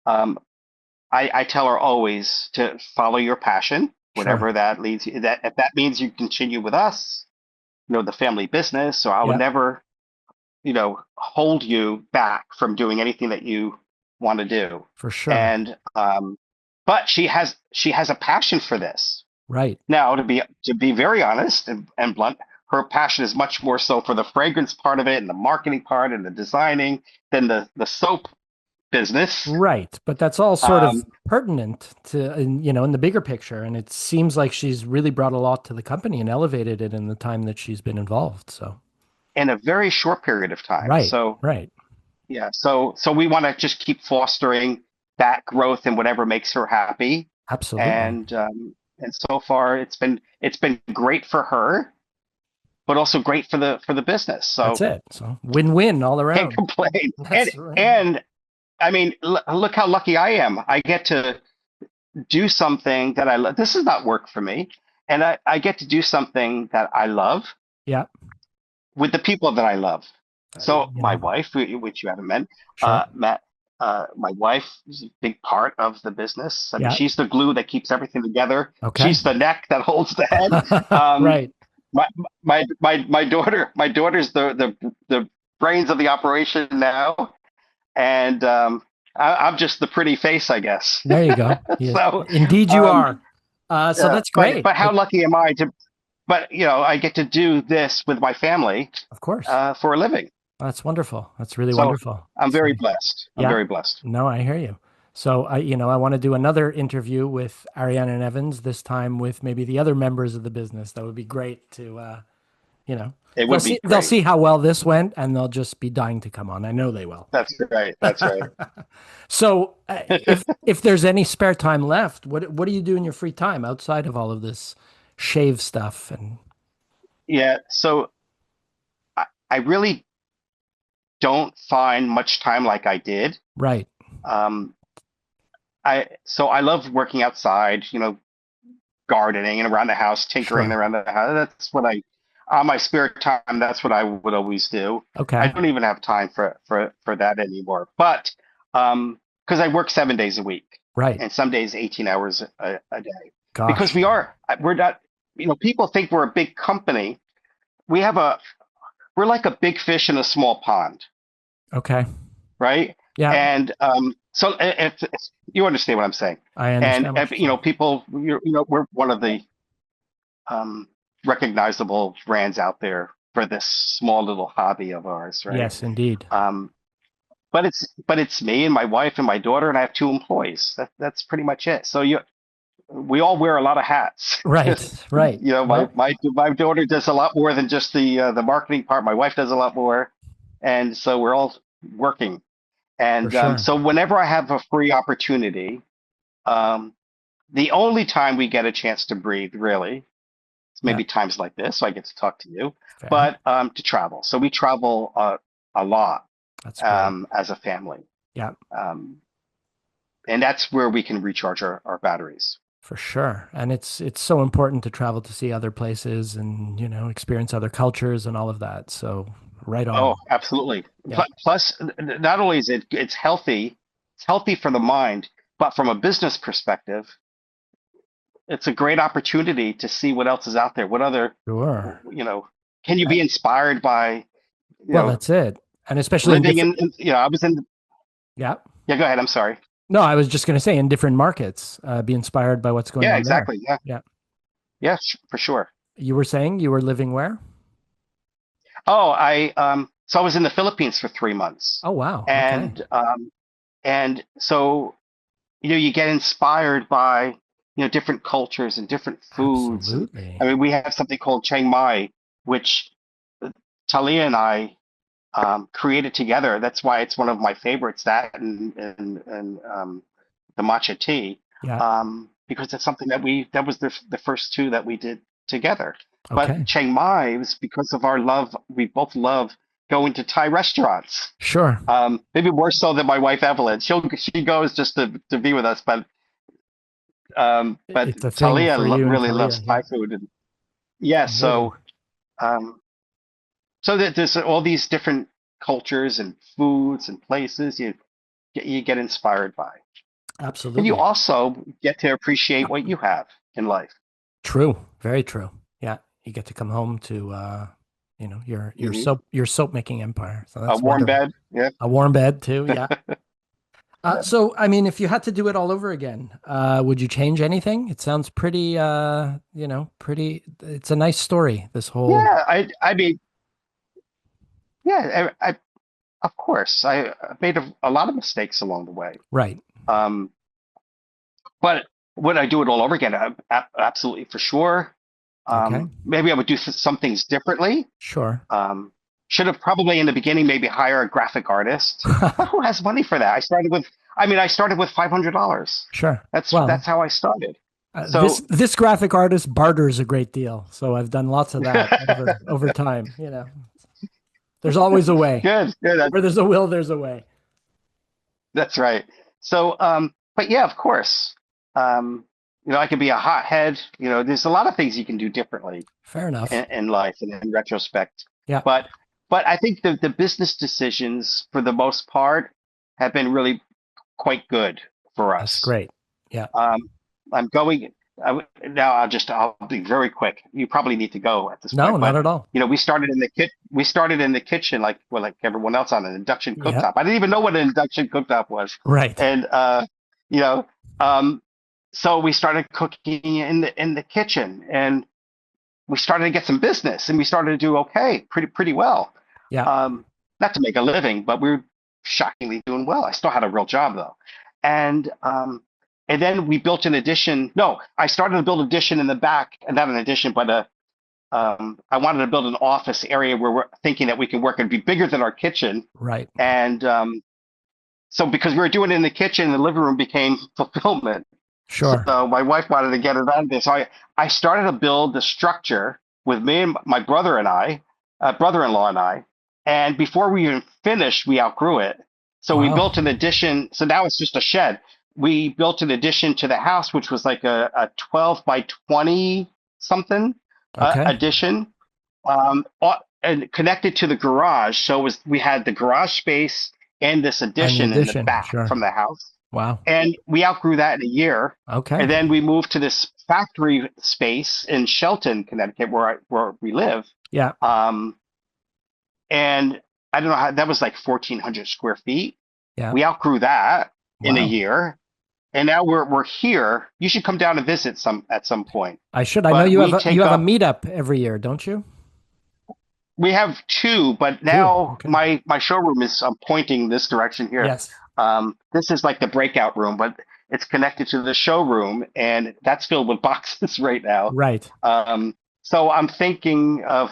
Um, I tell her always to follow your passion, Sure. whatever that leads you. That if that means you continue with us, the family business. So I would Yeah, never, hold you back from doing anything that you want to do. for sure. And but she has a passion for this. Right. Now, to be very honest and blunt, her passion is much more so for the fragrance part of it and the marketing part and the designing than the soap business. Right. But that's all sort of Um, pertinent to, in the bigger picture. And it seems like she's really brought a lot to the company and elevated it in the time that she's been involved. So, in a very short period of time. right. So Right. yeah, so we want to just keep fostering that growth and whatever makes her happy. Absolutely. And so far it's been great for her, but also great for the business. That's So it. So win-win all can't around. complain. And That's right. and I mean, look how lucky I am. I get to do something that I love. This is not work for me. and I get to do something that I love Yeah. with the people that I love. So You my know, wife, which you haven't sure. met, my wife is a big part of the business. I mean, Yeah. she's the glue that keeps everything together. Okay. She's the neck that holds the head. Um, Right. my my daughter's the brains of the operation now, and I'm just the pretty face, I guess. There you go. Yes, So, indeed you um, are. So that's great. but how lucky am I to? But I get to do this with my family Of course. for a living. That's wonderful. That's really So wonderful. I'm So, very blessed. I'm yeah. very blessed. No, I hear you. So I want to do another interview with Ariana and Evans, this time with maybe the other members of the business. That would be great to, you know, It would be they'll great. see how well this went and they'll just be dying to come on. I know they will. That's right. That's right. So, if there's any spare time left, what do you do in your free time outside of all of this shave stuff and Yeah. So I really don't find much time like I did. right? Um, I love working outside, gardening and around the house, tinkering Sure. around the house. That's what I on my spare time. That's what I would always do. I Okay. don't even have time for that anymore. But because I work 7 days a week, Right. and some days 18 hours a day, because Gosh. we're not. People think we're a big company. We have a we're like a big fish in a small pond, Okay. right? Yeah, And so if you understand what I'm saying, I and understand what if, you're saying. people, we're one of the um, recognizable brands out there for this small little hobby of ours, right? Yes, indeed. Um, but it's me and my wife and my daughter, and I have two employees. That's pretty much it. So we all wear a lot of hats. Right. Right. My Well, my daughter does a lot more than just the marketing part. My wife does a lot more, and so we're all working. for And sure. so whenever I have a free opportunity, um, the only time we get a chance to breathe, really, is Yeah. maybe times like this, so I get to talk to you, Fair. but to travel. So we travel a lot That's great. as a family, Yeah, um, and that's where we can recharge our batteries. for sure. And it's so important to travel to see other places and, experience other cultures and all of that. So, right Oh, on. absolutely. Yeah. Plus, not only is it's healthy for the mind, but from a business perspective, it's a great opportunity to see what else is out there. What other, Sure. you know, can you Uh, be inspired by, you Well, know, that's it. And especially in living different, I was in, yeah. yeah, go ahead. I'm sorry. No, I was just going to say in different markets, be inspired by what's going Yeah, on there. exactly. Yeah, Yeah. yeah, for sure. You were saying you were living where? Oh, so I was in the Philippines for 3 months, Oh, wow. Okay. and so you get inspired by different cultures and different foods, and Absolutely. I mean we have something called Chiang Mai, which Talia and I created together. That's why it's one of my favorites. That and the matcha tea, Yeah. because it's something that was the first two that we did together. But Okay. Chiang Mai was because of our love. We both love going to Thai restaurants. Sure. Maybe more so than my wife Evelyn. She goes just to be with us, but It's a thing Talia for you and really Talia. loves Yeah. Thai food, and yeah, Amazing. um, so that there's all these different cultures and foods and places you get inspired by, and you Absolutely. also get to appreciate what you have in life. True. Very true. Yeah. You get to come home to your Hmm. soap making empire. So A that's warm wonderful. bed, yeah. A warm bed too. Yeah. So I mean, if you had to do it all over again, would you change anything? It sounds pretty, pretty. It's a nice story. This whole Yeah, I mean, yeah, of course I made a lot of mistakes along the way. right. Um, but would I do it all over again? Absolutely, for sure. Okay. Maybe I would do some things differently. Sure. Um, should have probably in the beginning maybe hire a graphic artist. But who has money for that? I started with $500. Sure. That's Well, how I started. this So this graphic artist barters a great deal, so I've done lots of that over time. There's always a way. good, good. Where there's a will, there's a way. That's right. So, but yeah, of course. Um, I can be a hothead. There's a lot of things you can do differently Fair enough. in life and in retrospect. Yeah, But but I think the business decisions for the most part have been really quite good for that's us. great. Yeah. Um, I'm going now. I'll be very quick. You probably need to go at this No, point, not but at all. we started in the We started in the kitchen like everyone else on an induction Yeah. cooktop. I didn't even know what an induction cooktop was, Right. and you know, um, so we started cooking in the kitchen, and we started to get some business, and we started to do okay, pretty well. Yeah. Um, Not to make a living, but we were shockingly doing well. I still had a real job though, and and then we built an addition. No, I started to build an addition in the back, and not an addition, but I wanted to build an office area where we're thinking that we can work and be bigger than our kitchen. Right. And so because we were doing it in the kitchen, the living room became fulfillment. Sure. So my wife wanted to get it on this. So I started to build the structure with me and my brother-in-law and I. And before we even finished, we outgrew it. So we Wow. built an addition. So now it's just a shed. We built an addition to the house, which was like a 12 by 20 something Okay. addition, and connected to the garage. So we had the garage space and this And the addition in the addition. back Sure. from the house, Wow. and we outgrew that in a year. Okay. And then we moved to this factory space in Shelton, Connecticut, where we live. Yeah. Um, and I don't know how that was like 1,400 square feet. Yeah. We outgrew that in a Wow. year, and now we're here. You should come down and visit at some point. I should. I know But you have we you take have a up meetup every year, don't you? We have two, but Two. now Okay. my showroom is pointing this direction here. Yes. This is like the breakout room, but it's connected to the showroom, and that's filled with boxes right now. Right. So I'm thinking of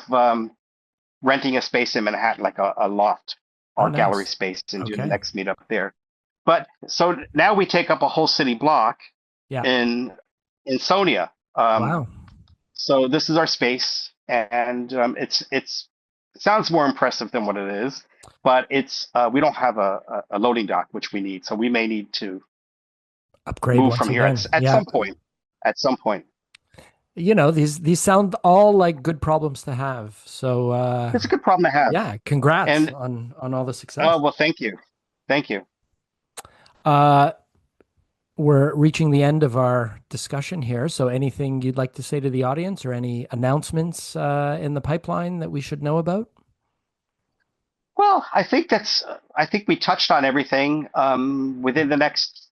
renting a space in Manhattan, like a loft Oh, art gallery nice. space, and do the Okay. next meetup there. But so now we take up a whole city block Yeah. in Sonia. Wow. So this is our space, and it sounds more impressive than what it is, but it's we don't have a loading dock, which we need, so we may need to Upgrade move once from here again. at Yeah. some point. At some point, These sound all like good problems to have. So it's a good problem to have. yeah, congrats And on all the success. oh well, thank you. Uh we're reaching the end of our discussion here. So anything you'd like to say to the audience or any announcements in the pipeline that we should know about? Well, I think we touched on everything. Within the next,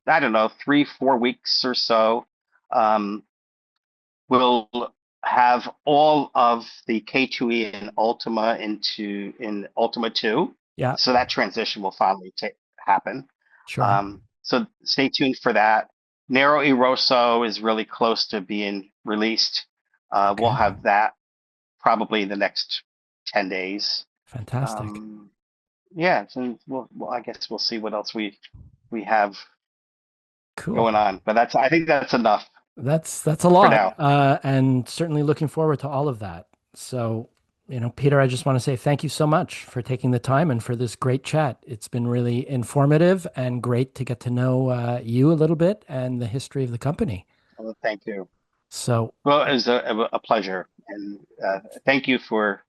I don't know, 3 4 weeks or so. Um, we'll have all of the K2E and Ultima in Ultima 2. Yeah, So that transition will finally happen. sure. So stay tuned for that. Nero Eroso is really close to being released. We'll Okay. have that probably in the next 10 days. Fantastic. Um, yeah, so I guess we'll see what else we have Cool. going on. But I think that's enough That's a for lot, now. and certainly looking forward to all of that. So, Peter, I just want to say thank you so much for taking the time and for this great chat. It's been really informative and great to get to know you a little bit and the history of the company. Well, thank you. So, Well, it was a pleasure, and thank you for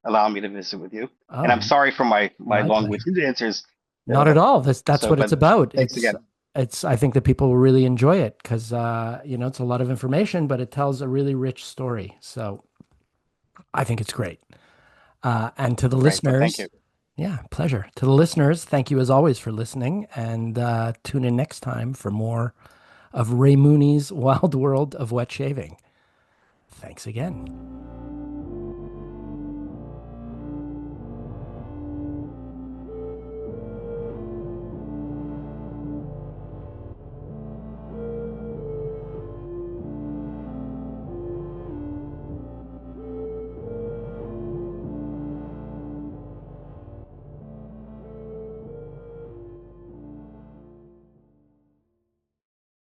allowing me to visit with you. And I'm oh, sorry for my my pleasure. long-winded answers. Not at all. That's what it's But about. thanks again. I think that people will really enjoy it because it's a lot of information, but it tells a really rich story. So I think it's great. And to the Great. Well, thank listeners, you. yeah, pleasure. To the listeners, thank you as always for listening, and tune in next time for more of Ray Mooney's Wild World of Wet Shaving. Thanks again.